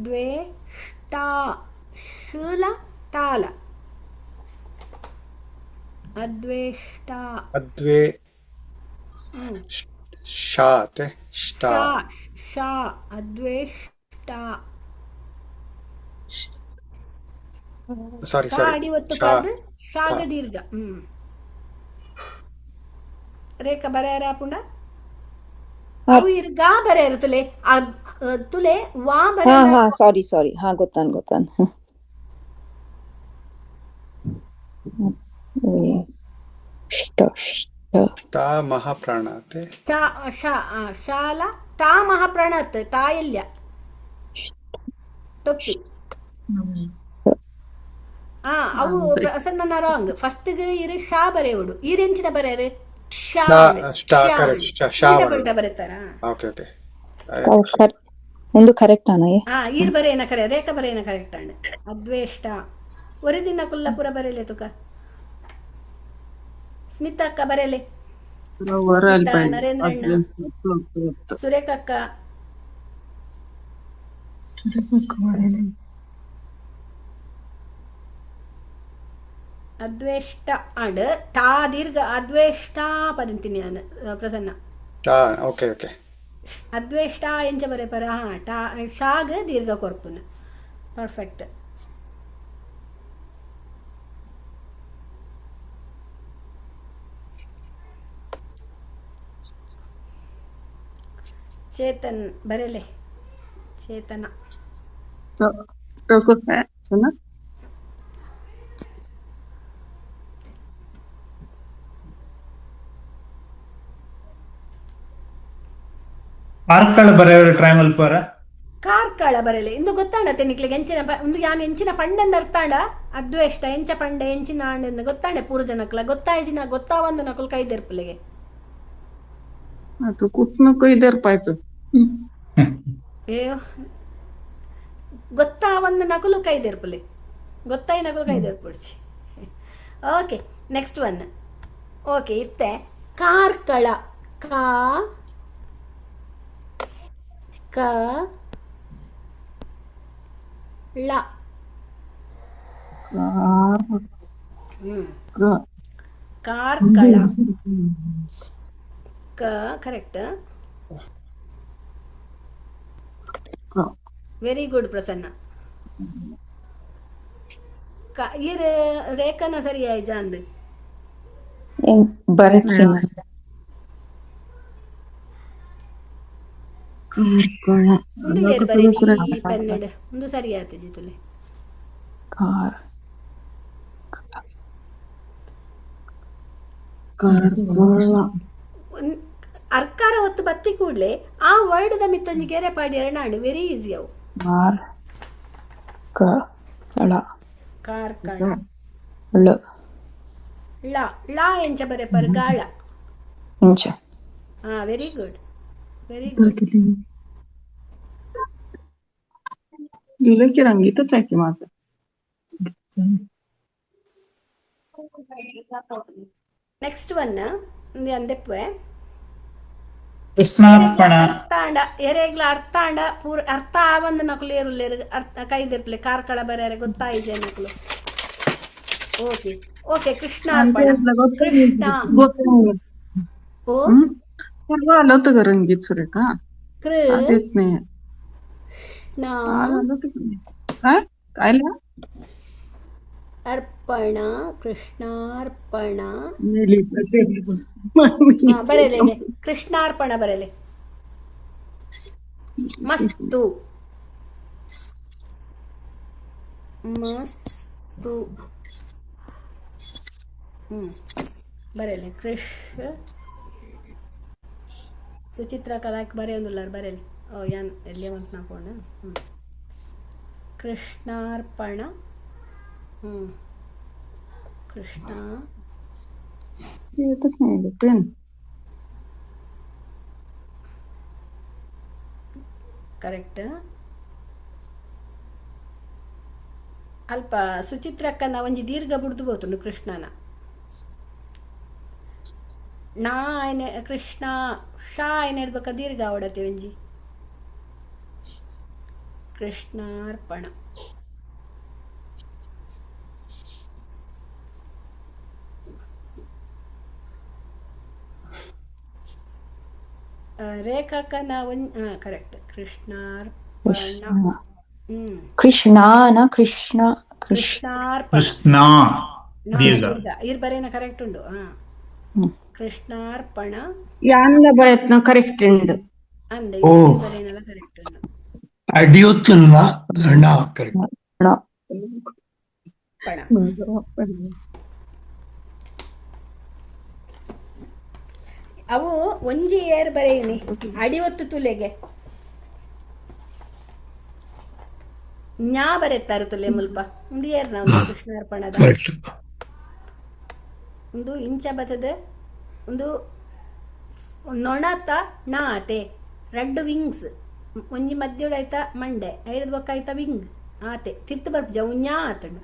ದ್ವೇ ಷ್ಟಾ ಶೂಲ ತಾಲ ಅದ್ವೇಷ್ಟ ಅದ್ವೇ ಶಾತೆ ಷ್ಟಾ ಶಾ ಅದ್ವೇಷ್ಟ ಸಾರಿ ಕಾಡಿ ಒತ್ತು ಕರ್ದು ಶಾಗ ದೀರ್ಘ. ರೇಖ ಬರೆಯರ ಪುಂಡ ಅವು ಇರ್ ಗಾ ಬರೆಯರು ತುಲೆ ತುಲೆ ವಾ ಹಾ ಬರೆಯ ಹಾ ಸಾರಿ ಹಾ ಗೊತ್ತಾನ್ ಷ್ಟಾ ಮಹಾಪ್ರಾಣಾತೆ ಶಾಲ ತಾ ಮಹಾಪ್ರಾಣತ್ ತಾ ಎಲ್ಯ ಟೊಪ್ಪಿ ಅವು ಪ್ರಸನ್ನ ರಾಂಗ್ ಫಸ್ಟ್ ಇರು ಶಾ ಬರೆಯುಡು ಈರೆಂಚಿನ ಬರೆಯರು ಬರೀತಾರ. ಒಂದು ಕರೆಕ್ಟ್ ಆನೆ ಈರ್ ಬರೆಯನ ಕರೆ ರೇಖ ಬರೆಯನ ಕರೆಕ್ಟ್ ಅಂಡ್ ಅದ್ವೇಷ್ಟ ಒರೆ ದಿನ ಕುಲ್ಲಪುರ ಬರೆಯಲೆ ತುಕ ಸ್ಮಿತಾ ಅಕ್ಕ ಬರೆಯಲೆ ನರೇಂದ್ರ ಅಣ್ಣ ಸುರೇಖ ಅಕ್ಕ ಅದ್ವೇಷ್ಟ ಅಂಡ್ ಟಾ ದೀರ್ಘ ಅದ್ವೇಷ್ಟ ಪದಂತೀನಿ ನಾನು ಪ್ರಸನ್ನ ಅದ್ವೇಷ್ಟ ಎಂಚ ಬರೆ ಪರ ಟಾ ಶಾಗ್ ದೀರ್ಘ ಕೊರ್ಪುನ ಪರ್ಫೆಕ್ಟ್. ಚೇತನ್ ಬರೆಲೆ ಚೇತನ ಕಾರ್ಕಳ ಬರೆಯೋರು ಟ್ರೈ ಮಲ್ಪರ ಕಾರ್ಕಳ ಬರೆಲೆ ಇಂದು ಗೊತ್ತಾಂಡತೆ ನಿಕ್ಲಿಗೆ ಎಂಚಿನ ಒಂದು ಯಾನ್ ಎಂಚಿನ ಪಂಡೆಂದು ಅರ್ಥಾಂಡ ಅದ್ವೇಷ್ಟ ಎಂಚ ಪಂಡೆ ಎಂಚಿನ ಆಂಡೆಂದು ಗೊತ್ತಾಂಡೆ ಪೂರ ಜನಕ್ಲ ಗೊತ್ತಾಯ್ಜಿನ ಗೊತ್ತಾವಂದು ನಕುಲ್ ಕೈದೆರ್ಪುಲೆಗೆ ಅದು ಕುಟ್ನಕ್ಕೂ ಇದೆರ್ಪಾಯ್ತು ಅಯ್ಯೋ ಗೊತ್ತಾವಂದು ನಕುಲು ಕೈದೆರ್ಪುಲೆ ಗೊತ್ತಾಯಿ ನಕುಲು ಕೈದೆರ್ಪುಡ್ಚಿ. Okay next one. ಓಕೆ ಇತ್ತೆ ಕಾರ್ಕಳ ಕಾ ಕ ಳ ಕಾರ್ಕಳ ಕ ಕರೆಕ್ಟ್ ವೆರಿ ಗುಡ್ ಪ್ರಸನ್ನ. ಇರ್ ರೇಖನ ಸರಿಯಾಯಿ ಜಾಂದ್ ಒಂದು ಏರ್ ಬರೀ ಪೆನ್ನಡ್ ಒಂದು ಸರಿಯಾಯ್ತು ಜಿತುಲೆ ಅರ್ಕಾರ ಹೊತ್ತು ಬತ್ತಿ ಕೂಡ್ಲೆ ಆ ವರ್ಡ್ ದ ಮಿತ್ತೊಂಜಿ ಗೆರೆ ಪಾಡಿ ಎರಡಾಂಡು ವೆರಿ ಈಸಿ ಅವು. ಕಾರ್ಕಳ ಳ ಎಂಚ ಬರೆ ಪರ್ ಗಾಳ. Very good very good. ರಂಗಿತ ಚಾಕಿ ಮಾತ ನೆಕ್ಸ್ಟ್ ಒನ್ ಅಂದೆಪ್ಪೆ ಕೃಷ್ಣಾರ್ಪಣ ಅರ್ಥಾಂಡ ಎರೆಗ್ಲ ಅರ್ಥಾಂಡ ಪೂರ ಅರ್ಥ ಆವಂದು ನಕುಲು ಏರುಲ್ಲೇರು ಅರ್ಥ ಕೈದೆರ್ಪಲೆ ಕಾರ್ಕಳ ಬರೆಯರೆ ಗೊತ್ತಾಯಿಜೆ ನಕುಲು. ಓಕೆ ಓಕೆ ಕೃಷ್ಣಾರ್ಪಣ ಕೃಷ್ಣ ಓ ರಂಗಿತ್ ಸುರೇಖಾ ಅರ್ಪಣ ಕೃಷ್ಣಾರ್ಪಣ ಬರೆಲೆ ಕೃಷ್ಣಾರ್ಪಣ ಬರೆಲೆ ಮಸ್ತು ಮಸ್ತು ಬರೆಲೆ ಕೃಷ್ಣ ಸುಚಿತ್ರ ಕಲಾಕ್ ಬರೆಯೊಂದುಲ್ಲಾರ ಬರೆಯಲಿ ಯಾನ್ ಎಲ್ಲಿ ಅಂತ ನಾಕೋಣ ಕೃಷ್ಣಾರ್ಪಣ ಕೃಷ್ಣ ಕರೆಕ್ಟ್. ಅಲ್ಪ ಸುಚಿತ್ರಕ್ಕನ ಒಂಜಿ ದೀರ್ಘ ಬುಡ್ದು ಬೋತುಂಡು ಕೃಷ್ಣನ ನಾ ಏನ ಕೃಷ್ಣ ಶಾ ಏನ್ ಹೇಳ್ಬೇಕ ದೀರ್ಘ ಅವಡತೆ ಒಂಜಿ ಕೃಷ್ಣಾರ್ಪಣ. ರೇಖಾಕನ ಕರೆಕ್ಟ್ ಕೃಷ್ಣಾರ್ಪಣ. ಕೃಷ್ಣಾನ ಕೃಷ್ಣ ಕೃಷ್ಣಾರ್ಪಣ ಕೃಷ್ಣ ದೀರ್ಘ ಇರ್ ಬರೇನ ಕರೆಕ್ಟ್ ಉಂಡು. ಕೃಷ್ಣಾರ್ಪಣ ಯಾನ್ಲ ಬರತ್ನ ಕರೆಕ್ಟ್ ಉಂಡು. ಅಂದೆ ಓ. ಇರ್ ಬರೇನೆಲ್ಲ ಕರೆಕ್ಟ್ ಉಂಡು. ಅಡಿಯೊತ್ತು ಕರೆಕ್ಟ್. ಪಣ ಅವು ಒಂಜಿ ಏರ್ ಬರೆಯಿನಿ ಅಡಿ ಒತ್ತು ತುಲೆಗೆ ನ್ಯಾ ಬರೆತ್ತಾರೆ ತುಲೆ ಮುಲ್ಪ ಒಂದು ಏರ್ನ ಒಂದು ಕೃಷ್ಣಾರ್ಪಣದ ಕರೆಕ್ಟ್. ಒಂದು ಇಂಚ ಬತದ ಒಂದು ನೊಣತ ನಾತೆ ರಡ್ಡು ವಿಂಗ್ಸ್ ಒಂಜಿ ಮಧ್ಯೋಡಾಯ್ತ ಮಂಡೆ ಐಡದ ಬೊಕ್ಕ ಆಯ್ತ ವಿಂಗ್ ಆತೆ ತಿರ್ತು ಬರ್ಪುಜ ಉನ್ಯಾ ಆತಂಡು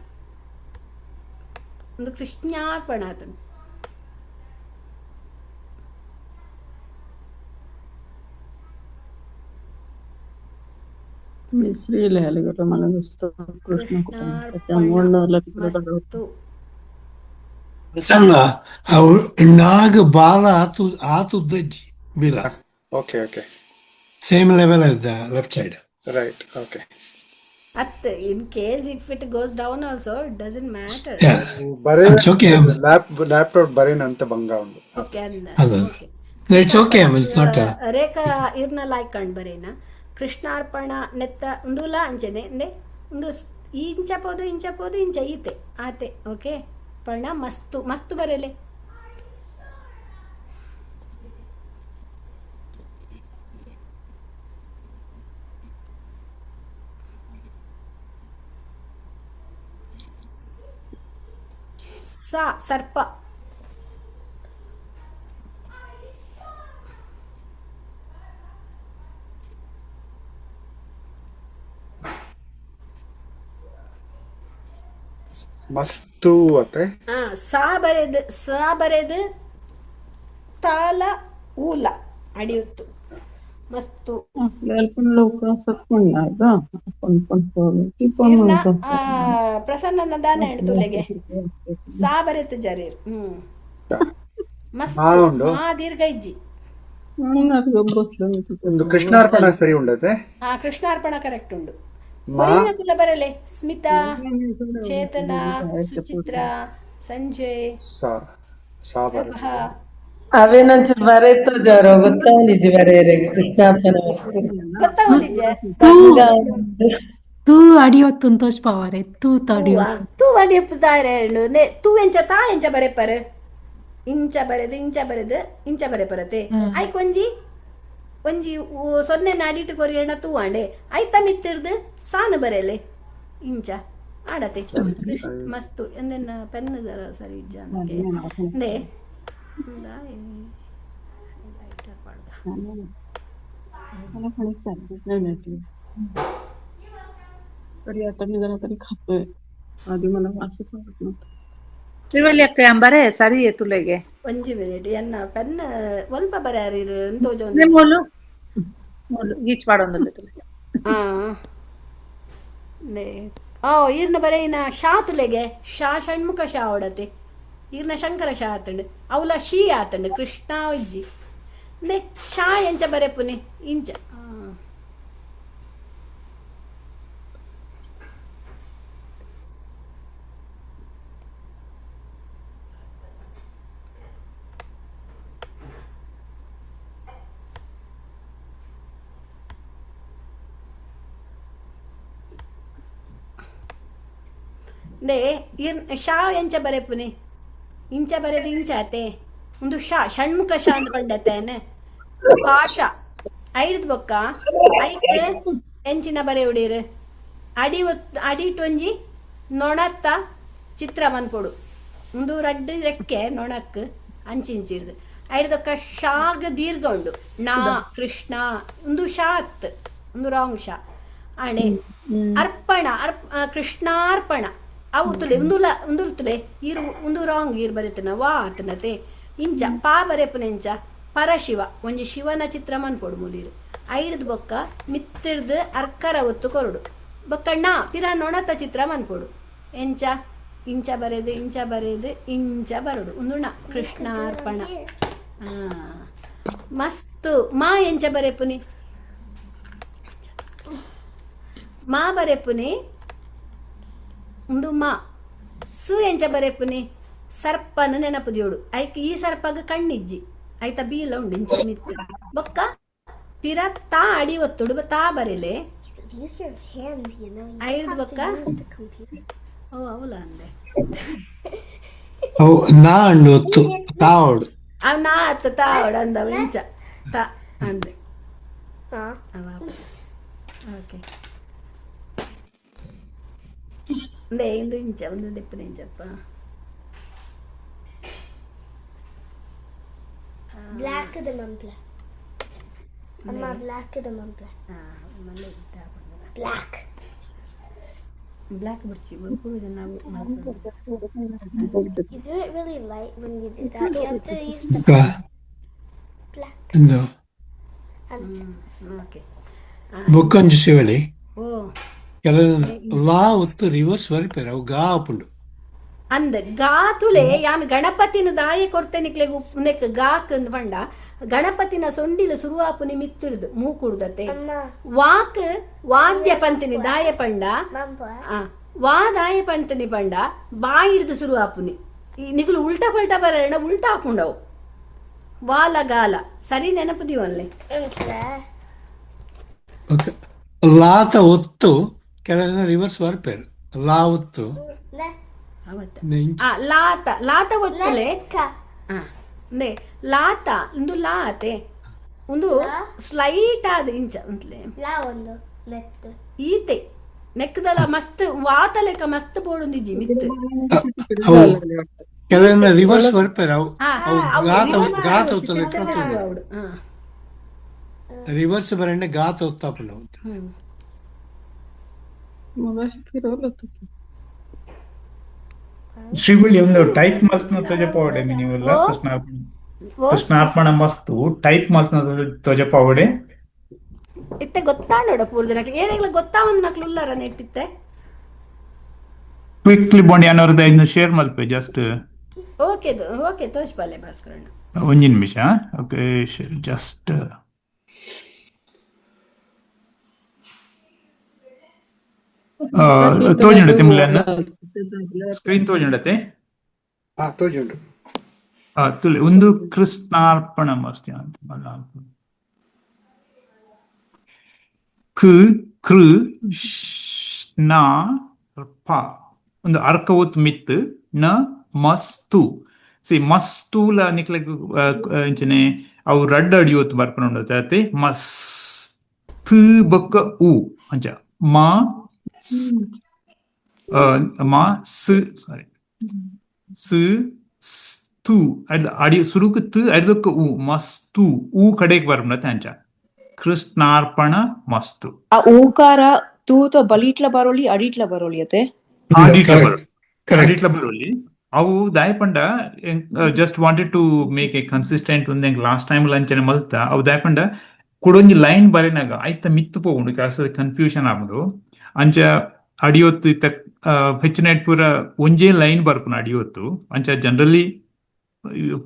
ಒಂದು ಕೃಷ್ಣಾರ್ಪಣ ಆತಂಡು. ಶ್ರೀಲೆ ಅಲಿಗರ ಮಲಗಿಸ್ತ ಕೃಷ್ಣ ಮಸ್ತು ಸಣ್ಣ ಅವು ನಾಗ ಬಾಲ ಆತುದ್ದಜ್ಜಿ ಬೀಲ Okay, okay. Same level as the left side. Right, okay. at in case if it goes down also it doesn't matter. Yeah, Bare it's okay. laptop ಬರೇನ ಅಂತ ಭಂಗ ಉಂಡು. Okay, ಅದು it's okay. I mean, it's not ರೇಖಾ ಇರ್ನ like ಕಂಡು ಬರೇನ ಕೃಷ್ಣಾರ್ಪಣ ನೆತ್ತ ಒಂದುಲ ಅಂಚನೆ ಅಂದೆ ಒಂದು ಇಂಚ ಪೋದು ಇಂಚ ಈತೆ ಆತೆ. ಓಕೆ ಪರ್ಣ ಮಸ್ತು ಮಸ್ತು ಬರೇಲೆ ಸಾ ಸರ್ಪ ಮಸ್ತು ಅತ್ತೆ. ಸಾ ಬರೆದು ತಾಲ ಊಲ ಅಡಿಯುತ್ತು ಮಸ್ತು. ಲೋಕ ಸತ್ಕೊಂಡ ಪ್ರಸನ್ನ ದಾನ ತುಲೆಗೆ ಸಾ ಬರೆತು ಜರೀರ್ ಮಸ್ತು ದೀರ್ಘ ಇಜ್ಜಿ ಒಂದು ಕೃಷ್ಣಾರ್ಪಣ ಸರಿ ಉಂಡತೆ. ಕೃಷ್ಣಾರ್ಪಣ ಕರೆಕ್ಟ್ ಉಂಡು. ಕುಲ ಬರಲೆ ಸ್ಮಿತಾ, ಚೇತನ, ಸುಚಿತ್ರ, ಸಂಜಯ್, ಪ್ರಭಾ ಅವೇನೊಂಚೂರು ಬರೆತು ಜೋರ ಗೊತ್ತಾಗಿಜ್ಜಿ ಬರೆಯರೆ ಕೃಷ್ಣಾರ್ಪಣ ಗೊತ್ತಾಗೋದಿಜ್ಜೆ ತೂ ಅಡಿಯೊತ್ತು ತೋಚ್ಪಾವರೆ ತೂ ತಡಿಯೋ ತೂ ಅಡಿಯಪ್ಪು ತಾರೇಂಡು ತೂ ಎಂಚ ತಾ ಎಂಚ ಬರೆಪರ್ ಇಂಚ ಬರೆಪರತೆ ಐಕ್ ಒಂಜಿ ಸೊನ್ನೆ ನಾಡಿಟ್ಟು ಕೊರಿಯಣ್ಣ ತೂ ಆಂಡೆ ಐತ ಮಿತ್ತಿರ್ದು ಸಾನು ಬರೆಯಲೆ ಇಂಚ ಆಡತೆ ಮಸ್ತು ಎಂದೆನ್ನ ಪೆನ್ ಸರಿ ಇಜ್ಜ ಅಂದೆ खातोय आधी मला असंच वाटत नव्हतं. ತ್ರಿವಲ್ಯಕ್ಕೆ ಅಂಬರೆ ಸರಿ ತುಲೆಗೆ ಒಂಜಿ ಮಿನಿಟ್ ಎನ್ನ ಪೆನ್ ಒಲ್ಪ ಬರೆಯಾರಿರು ಎಂತೋಜ ಮೂಲು ಮೂಲು ಗೀಚ್ ಮಾಡೋದಿಲ್ಲ ತುಲೆಗೆ ಈರ್ನ ಬರೆಯಿನ ಶಾ ತುಲೆಗೆ ಶಾ ಷಣ್ಮುಖ ಶಾ ಓಡತೆ ಈರ್ನ ಶಂಕರ ಶಾ ಆತಂಡು ಅವಲ ಶೀ ಆತಂಡು ಕೃಷ್ಣ ಇಜ್ಜಿ ನೆ ಶಾ ಎಂಚ ಬರೆಪುನಿ ಇಂಚ ನೇ ಶಾ ಎಂಚ ಬರೆಪುನಿ ಇಂಚ ಬರೆದು ಇಂಚಾತೆ ಒಂದು ಶಾ ಷಣ್ಮುಖ ಶಾ ಅಂತ ಪಂಡತೇನೆ ಪಾಶ ಐದು ಬೊಕ್ಕ ಐಕೆ ಎಂಚಿನ ಬರೆ ಉಡೀರು ಅಡಿಟೊಂಜಿ ನೊಣತ್ತ ಚಿತ್ರ ಮನ್ಪೊಡು ಒಂದು ರಡ್ಡು ರೆಕ್ಕೆ ನೊಣಕ್ ಅಂಚಿಂಚಿರ್ದು ಐದಕ್ಕ ಶಾಗ ದೀರ್ಘ ಉಂಡು ನಾ ಕೃಷ್ಣ ಒಂದು ಶಾತ್ ಒಂದು ರಾಂಗ್ ಶಾ ಆಣೆ ಅರ್ಪಣ ಕೃಷ್ಣಾರ್ಪಣ ಅವು ತುಲೆ ಉಂದುಲ ತುಲೆ ಇರು ಒಂದು ರಾಂಗ್ ಇರ್ ಬರೀತನ ವಾ ಆತನತೆ ಇಂಚ ಪಾ ಬರೆಪುನ ಇಂಚ ಪರಶಿವ ಒಂಜಿ ಶಿವನ ಚಿತ್ರ ಮನ್ಪೊಡು ಮುಲೀರು ಐಡ್ದು ಬೊಕ್ಕ ಮಿತ್ತಿರ್ದು ಅರ್ಕರ ಒತ್ತು ಕೊರಡು ಬೊಕ್ಕ ನಾ ಪಿರ ನೊಣತ ಚಿತ್ರ ಮನ್ಪೊಡು ಎಂಚ ಇಂಚ ಬರೆದು ಇಂಚ ಬರಡು ಒಂದು ಣ ಕೃಷ್ಣಾರ್ಪಣ ಮಸ್ತು ಮಾ ಎಂಚ ಬರೆಪುನಿ ಮಾ ಬರೆಪುನಿ ಒಂದು ಮಾ ಸು ಎಂಚ ಬರೆಪುನಿ ಸರ್ಪನ ನೆನಪುದಿಯೋಡು ಐಕ್ ಈ ಸರ್ಪಗ ಕಣ್ಣಿಜ್ಜಿ ಐತ ಬೀಲ ಉಂಡು ಇಂಚ ಮಿತ್ತು ಬೊಕ್ಕ ಪಿರ ತಾ ಅಡಿ ಒತ್ತುಡು ತಾ ಬರೆಲೆ ಐದು ಬೊಕ್ಕ ಓ ಅವಲ ಅಂದೆ ಅವು ನಾ ಅಂಡು ಒತ್ತು ತಾವಡು ಅವ್ ನಾ ಅತ್ತ ತಾವಡ ಅಂದವ ಇಂಚ ತಾ ಅಂದೆ ಓಕೆ ಒಂದೇ ಇಂದು ಇಂಚ ಒಂದು ದಿಪ್ಪನ ಇಂಚಪ್ಪ ಬ್ಲ್ಯಾಕ್ ದ ಮಂಪ್ಲ ಅಮ್ಮ ಬ್ಲ್ಯಾಕ್ ದ ಮಂಪ್ಲ ಬ್ಲ್ಯಾಕ್ ಬ್ಲ್ಯಾಕ್ ಬಿಡ್ಚಿ ನಾವು You do it really light when you do that. You have to use the black. ಇಂದು ಓಕೆ ಬೊಕ್ಕೊಂಜಿ ಶಿವಳಿ ಓ ಕೆಲವು ಲಾ ಒತ್ತು ರಿವರ್ಸ್ ಬರಿಪೇರು ಅವು ಗಾ ಆಪುಂಡು ಅಂದ ಗಾತುಲೆ ಯಾನ್ ಗಣಪತಿನ ದಾಯ ಕೊರ್ತೇನಿಕ್ಲೆ ಉನೆಕ್ ಗಾಕ್ ಪಂಡ ಗಣಪತಿನ ಸೊಂಡಿಲ ಸುರುವಾಪುನಿ ಮಿತ್ತಿರ್ದು ಮೂಕುಡ್ದತೆ ವಾಕ್ ವಾದ್ಯ ಪಂತಿನಿ ದಾಯ ಪಂಡ ವಾ ದಾಯ ಪಂತಿನಿ ಪಂಡ ಬಾಯಿಡ್ದು ಸುರುವಾಪುನಿ ನಿಗುಲು ಉಲ್ಟಾ ಪಲ್ಟಾ ಬರೋಣ ಉಲ್ಟಾ ಹಾಕೊಂಡವು ವಾಲ ಗಾಲ ಸರಿ ನೆನಪುದಿವನ್ಲೆ ಲಾತ ಒತ್ತು ಕೆಲವು ರಿವರ್ಸ್ ಬರ್ಪೇರು ಲಾ ಒತ್ತು ಲಾತ ಲಾತ ಒತ್ತಲೆ ಲಾತ ಇಂದು ಲಾತೆ ಒಂದು ಸ್ಲೈಟ್ ಆದ ಇಂಚ ಅಂತಲೇ ಈತೆ ನೆಕ್ಕದಲ್ಲ ಮಸ್ತ್ ವಾತ ಲೆಕ್ಕ ಮಸ್ತ್ ಬೋಡುಂದಿಜ್ಜಿ ಮಿತ್ತು ಕೆಲವು ರಿವರ್ಸ್ ಬರ್ಪೇರು ಅವು ಗಾತ ಒತ್ತಲೆ ರಿವರ್ಸ್ ಬರಂಡೆ ಗಾತ ಒತ್ತಾಪುಂಡು ಶ್ರೀವಳ್ಳಿ ಒಂದು ಟೈಪ್ ಮಲ್ತ್ನ ತೊಜಪಾವಡೆ ನೀವೆಲ್ಲ ಕೃಷ್ಣಾರ್ಪಣ ಮಸ್ತು ಟೈಪ್ ಮಲ್ತ್ನ ತೊಜಪಾವಡೆ ಇತ್ತೆ ಗೊತ್ತಾಂಡೋಡ ಪೂರ ಜನಕ್ಕೆ ಏನೆಲ್ಲ ಗೊತ್ತಾವಂದು ನಕ್ಲು ಉಲ್ಲಾರ ನೆಟ್ಟಿತ್ತೆ ಕ್ವಿಕ್ಲಿ ಬಾಂಡ್ ಯಾನವ್ರದ್ದು ಇದನ್ನ ಶೇರ್ ಮಲ್ಪೆ ಜಸ್ಟ್ ಓಕೆ ತೋಜ್ಪಾಲೆ ಭಾಸ್ಕರಣ್ಣ ಒಂಜಿ ನಿಮಿಷ ಓಕೆ ಜಸ್ಟ್ ತೋಜುಂಡತೆ ಮುಲ್ಲನ್ನ ಸ್ಕ್ರೀನ್ ತೋಜುಂಡತೆ ತೋಜುಂಡು ತುಲೆ ಒಂದು ಕೃಷ್ಣಾರ್ಪಣ ಮಸ್ತಿ ಅಂತ ಕೃಷ್ಣ ಒಂದು ಅರ್ಕ ಒತ್ತು ಮಿತ್ ನ ಮಸ್ತು ಸಿ ಮಸ್ತೂಲ ನಿಕ್ಲೆ ಇಂಚನೆ ಅವು ರಡ್ಡ ಅಡಿಯೋತ್ತು ಬರ್ಪುಂಡತೆ ಮಸ್ ಬೊಕ್ಕ ಉ ಅಂಚ ಮಾ ಸಾರಿ ತು ಅಡಿ ಸುರುಕು ತು ಅಡಿದಕ್ಕ ಉ ಮಸ್ತು ಉ ಕಡೆಗೆ ಬರ್ಪುಂಡತೆ ಅಂಚ ಕೃಷ್ಣಾರ್ಪಣ ಮಸ್ತು ಆ ಊಕಾರ ತೂತ ಬಲಿಟ್ಲ ಬರೋಲಿ ಅಡಿಟ್ಲ ಬರೋಲಿ ಅತೆ ಅಡಿಟ್ಲ ಬರೋಲಿ ಅವು ದಾಯಪಂಡ just wanted to make a consistent ಒಂದ್ ಲಾಸ್ಟ್ ಟೈಮ್ ಲಂಚನೆ ಮಲ್ತ ಅವು ದಾಯಪಂಡ ಕುಡೊಂಜಿ ಲೈನ್ ಬರೆನಾಗ ಐತ ಮಿತ್ತು ಪೋಗುಂಡು ಕನ್ಫ್ಯೂಷನ್ ಆಗ್ಬಿಡು ಅಂಚ ಅಡಿಯೊತ್ತು ಇತ್ತ ಹೆಚ್ಚಿನ ಪೂರ ಒಂಜೇ ಲೈನ್ ಬರ್ಪುನ ಅಡಿಯೊತ್ತು ಅಂಚ ಜನರಲಿ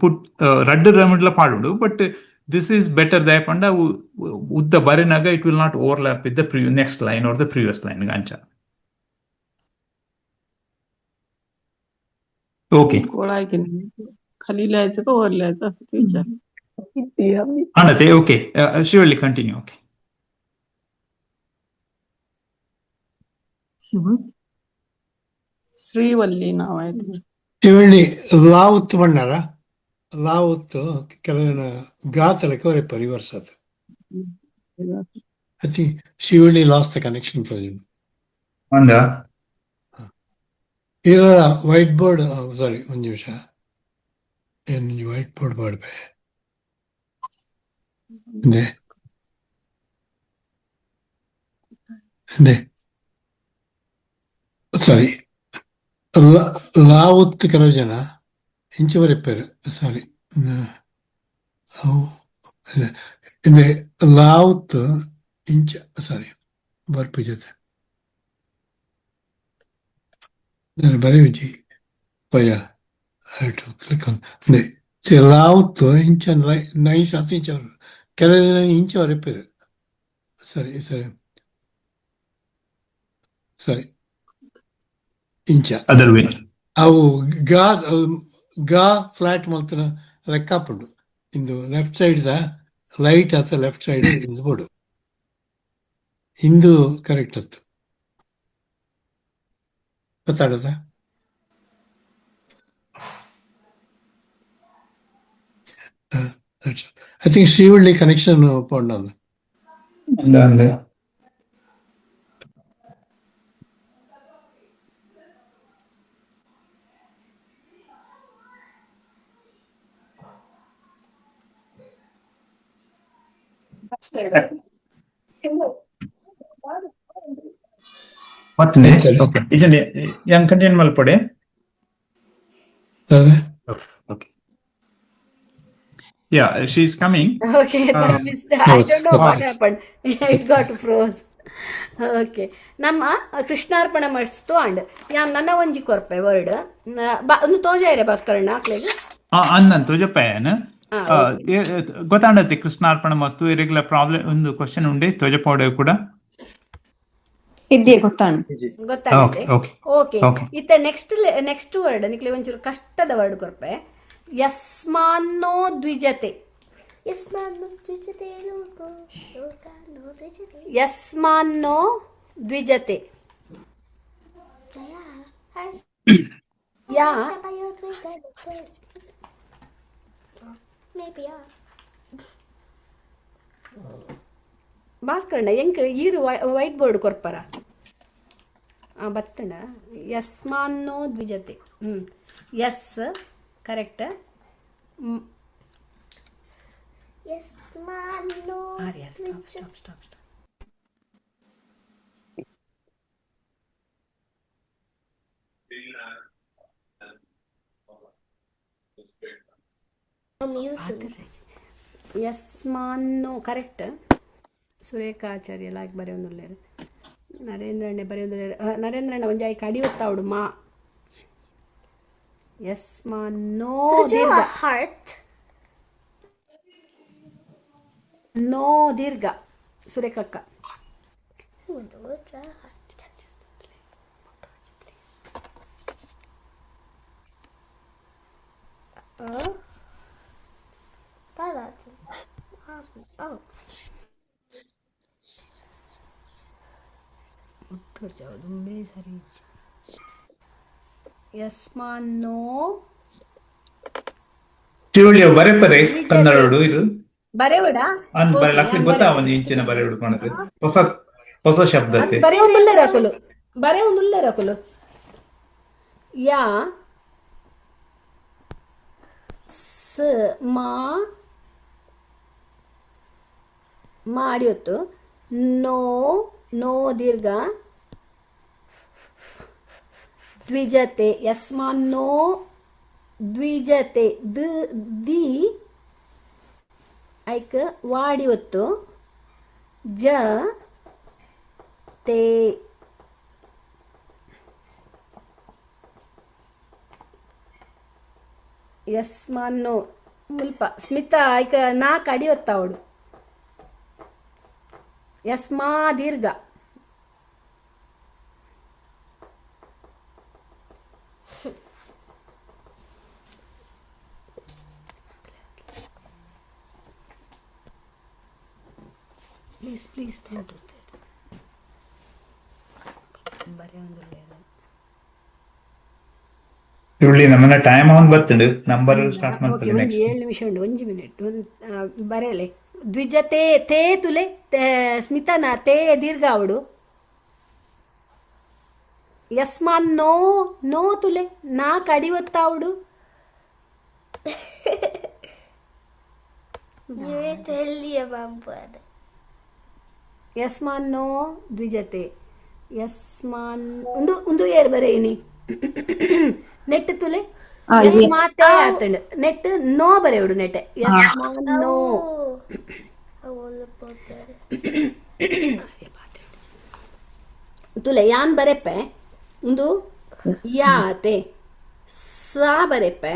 ಪುಟ್ ರಡ್ಡ್ ರಮಿಡ್ಲ ಪಾಡುಂಡು ಬಟ್ ದಿಸ್ ಈಸ್ ಬೆಟರ್ ದಾಯಪಂಡ ಉದ್ದ ಬರೆನಾಗ it will not overlap with the next line or the previous line ಅಂಚ ओके खाली लिहायचं का वर लिहायचं असं ते विचार हा ना ते ओके शिवली कंटिन्यू ओके श्रीवल्ली नाव आहे तिचं ಇವೆಲ್ಲಿ ಲಾ ಒತ್ತು ಬಂಡಾರ ಲಾ ಒತ್ತು ಕೆಲವನ್ನ ಗಾತಲಕ್ಕೆ ಅವರೇ ಪರಿವರ್ಸತ್ I think Shivalli lost the connection project ಅಂದ ಇಲ್ಲ ವೈಟ್ ಬೋರ್ಡ್ ಸಾರಿ ಒಂದು ನಿಮಿಷ ಏನು ವೈಟ್ ಬೋರ್ಡ್ ಮಾಡ್ಬೇ ಸಾರಿ ಲಾ ಒತ್ತು ಕೆಲವು ಜನ ಇಂಚೆ ಬರೆಪ್ಪಾರು ಸಾರಿ ಲಾವ್ತ್ ಇಂಚ ಸಾರಿ ಬರ್ಪು ಜೊತೆ ನಾನು ಬರೆಯುಜಿ ಪಯ ಟು ಕ್ಲಿಕ್ ಆನ್ ಲಾವ್ತ್ ಇಂಚ ನೈಸ್ 10 ಇಂಚ್ ಅವರು ಕೆಲವು ಇಂಚ್ ಅವರು ಇಪ್ಪರು ಸರಿ ಸರಿ ಸರಿ ಇಂಚ ಅದರ್ ವೇ ಅವು ಗಾ ಗಾ ಫ್ಲಾಟ್ ಮಲ್ತನ ಲೆಕ್ಕಾಪುಂಡು ಇಂದು ಲೆಫ್ಟ್ ಸೈಡ್ ದ ರೈಟ್ ಅಥವಾ ಲೆಫ್ಟ್ ಸೈಡ್ ಇಂದು ಬೋಡು ಇಂದು ಕರೆಕ್ಟ್ ಅತ್ತು ಗೊತ್ತಾಡದ ಐ ಥಿಂಕ್ ಶ್ರೀವಳ್ಳಿ ಕನೆಕ್ಷನ್ ಪೋಂಡಲ್ಲ ಅಂದ ಮತ್ತೆ ಓಕೆ ಇದನ್ನೇ yang ಕಂಟಿನ್ಯೂ ಮಲ್ಪಡೆ okay yeah she's coming Okay, but Mr. I don't know what happened. It got froze. Okay. ನಮ್ಮ ಕೃಷ್ಣಾರ್ಪಣ ಮಸ್ತು ಅಂಡ್ ಯಾ ನನ್ನ ಒಂಜಿ ಕೊರ್ಪೆ ವರ್ಡ್ ಒಂದು ತೋಜ ಇರೆ ಭಾಸ್ಕರಣ್ಣ ಹಾಕ್ಲೆಗ್ ಅನ್ನನ್ ತೋಜಪ್ಪಯ್ಯನ ಗೊತ್ತಾಂಡತ್ತೆ ಕೃಷ್ಣಾರ್ಪಣ ಮಸ್ತು ಇರೆಗ್ಯುಲರ್ ಪ್ರಾಬ್ಲಮ್ ಒಂದು ಕ್ವಶನ್ ಉಂಡೆ ತೋಜಪ್ಪೋಡೆ ಕೂಡ ಇದ್ದೇ ಗೊತ್ತಾಂಡು ಗೊತ್ತಾಗುತ್ತೆ ಓಕೆ ಓಕೆ ಇತ್ತೆ ನೆಕ್ಸ್ಟ್ ವರ್ಡ್ ನಿಕ್ಲೆ ಒಂಚೂರು ಕಷ್ಟದ ವರ್ಡ್ ಕೊರ್ಪೆ ಯಸ್ಮಾನ್ನೋ ದ್ವಿಜತೆ ಯಸ್ಮಾನ್ನೋ ದ್ವಿಜತೆ ಲೋಕೋ ಲೋಕಾನೋ ದ್ವಿಜತೆ ಯಸ್ಮಾನ್ನೋ ದ್ವಿಜತೆ ಯಾ maybe ಭಾಸ್ಕರಣ್ಣ ಎಂಕ್ ಈರು ವೈಟ್ ಬೋರ್ಡ್ ಕೊರ್ಪರ ಬತ್ತಣ ಯಸ್ಮಾನ್ನೋ ದ್ವಿಜತೆ ಎಸ್ ಕರೆಕ್ಟ್ ಯಸ್ಮಾನ್ನೋ ಆರ್ಯ ಸ್ಟಾಪ್ ಯಸ್ಮಾನ್ನೋ ಕರೆಕ್ಟ್ ಸುರೇಖಾಚಾರ್ಯ ಲಾಯ್ಕ್ ಬರೆಯೊಂದುಲ್ಲೇರು ನರೇಂದ್ರಣ್ಣೆ ಬರೆಯೊಂದುಲ್ಲೇರು ನರೇಂದ್ರಣ್ಣ ಒಂಜಿ ಆಯ್ಕೆ ಅಡಿಯೊತ್ತಾವಡು ಮಾ ಯಸ್ಮಾನ್ನೋ ದೀರ್ಘ heart ನೋ ದೀರ್ಘ ಸುರೇಖಕ್ಕ ಯಸ್ಮಾನ್ನೋ ಶಿವಳ್ಳಿ ಬರೆಪರೆ ಕನ್ನಡಡು ಇದು ಬರೆವಡ ಲಕ್ಷ್ಮಿ ಗೊತ್ತಾ ಒಂದು ಇಂಚಿನ ಬರೆ ಹುಡ್ಕೊಂಡ್ರೆ ಹೊಸ ಶಬ್ದತೆ ಬರೆಯೊಂದುಲ್ಲೆ ರಕುಲು ಯಾ ಸ ಮಾಡಿಯೊತ್ತು ನೋ ದೀರ್ಘ ದ್ವಿಜತೆ ಯಸ್ಮಾನ್ನೋ ದ್ವಿಜತೆ ದಿ ಐಕ್ ವಾಡಿ ಒತ್ತು ಜ ತೇ ಯಸ್ಮಾನ್ನೋ ಮುಲ್ಪ ಸ್ಮಿತಾ ಐಕ ನಾಲ್ಕು ಅಡಿ ಒತ್ತಾವಡು ಯಸ್ಮಾ ದೀರ್ಘ ಪ್ಲೀಸ್ ಶಿವಳ್ಳಿ ನಮ್ಮನ್ನ ಟೈಮ್ ಆನ್ ಬರ್ತಂಡು ನಂಬರ್ ಸ್ಟಾರ್ಟ್ ಮಾಡ್ತಾರೆ ಒಂದು 7 ನಿಮಿಷ ಉಂಡು 1 ಮಿನಿಟ್ ಬರೆಯಲೆ ದ್ವಿಜತೆ ತೇ ತುಲೆ ಸ್ಮಿತನ ತೇ ದೀರ್ಘ ಅವಡು ಯಸ್ಮಾನ್ ನೋ ತುಲೆ ನಾಲ್ಕು ಅಡಿ ಒತ್ತಾವಡು ಯಸ್ಮಾನ್ನೋ ದ್ವಿಜತೆ ಯಸ್ಮಾನ್ ಒಂದು ಏರ್ ಬರೆಯಿನಿ ನೆಟ್ ತುಲೆ ಯಸ್ಮಾತೆ ಆತಂಡ್ ನೆಟ್ ನೋ ಬರೆಯುಡು ನೆಟ್ ಯಸ್ಮಾ ನೋ ತುಲೆ ಯಾನ್ ಬರೆಪ್ಪೆ ಒಂದು ಯಾತೆ ಸಾ ಬರೆಪ್ಪೆ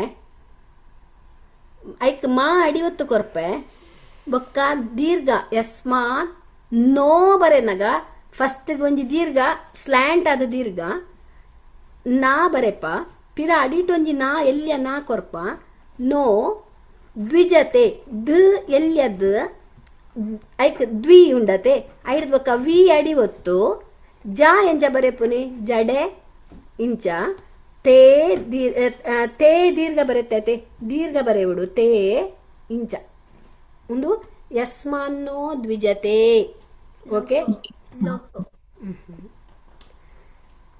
ಐಕ್ ಮಾ ಅಡಿವತ್ತು ಕೊರ್ಪೆ ಬೊಕ್ಕ ದೀರ್ಘ ಯಸ್ಮಾ ನೋ ಬರೆನಗ ಫಸ್ಟ್ ಒಂಜಿ ದೀರ್ಘ ಸ್ಲ್ಯಾಂಟ್ ಆದ ದೀರ್ಘ ನಾ ಬರೆಪ ಪಿರ ಅಡಿಟೊಂಜಿ ನಾ ಎಲ್ಲಿಯ ನಾ ಕೊರ್ಪ ನೋ ದ್ವಿಜತೆ ದ್ ಎಲ್ಲಿಯದ್ ಐಕ್ ದ್ವಿ ಉಂಡತೆ ಐಡ್ ಬೊಕ್ಕ ವಿ ಅಡಿ ಒತ್ತು ಜಾ ಎಂಚ ಬರೆಪುನಿ ಜಡೆ ಇಂಚ ತೇ ತೇ ದೀರ್ಘ ಬರೆತೈತೆ ದೀರ್ಘ ಬರೆಯುಡು ತೇ ಇಂಚ ಒಂದು ಯಸ್ಮಾನ್ನೋ ದ್ವಿಜತೆ. ಓಕೆ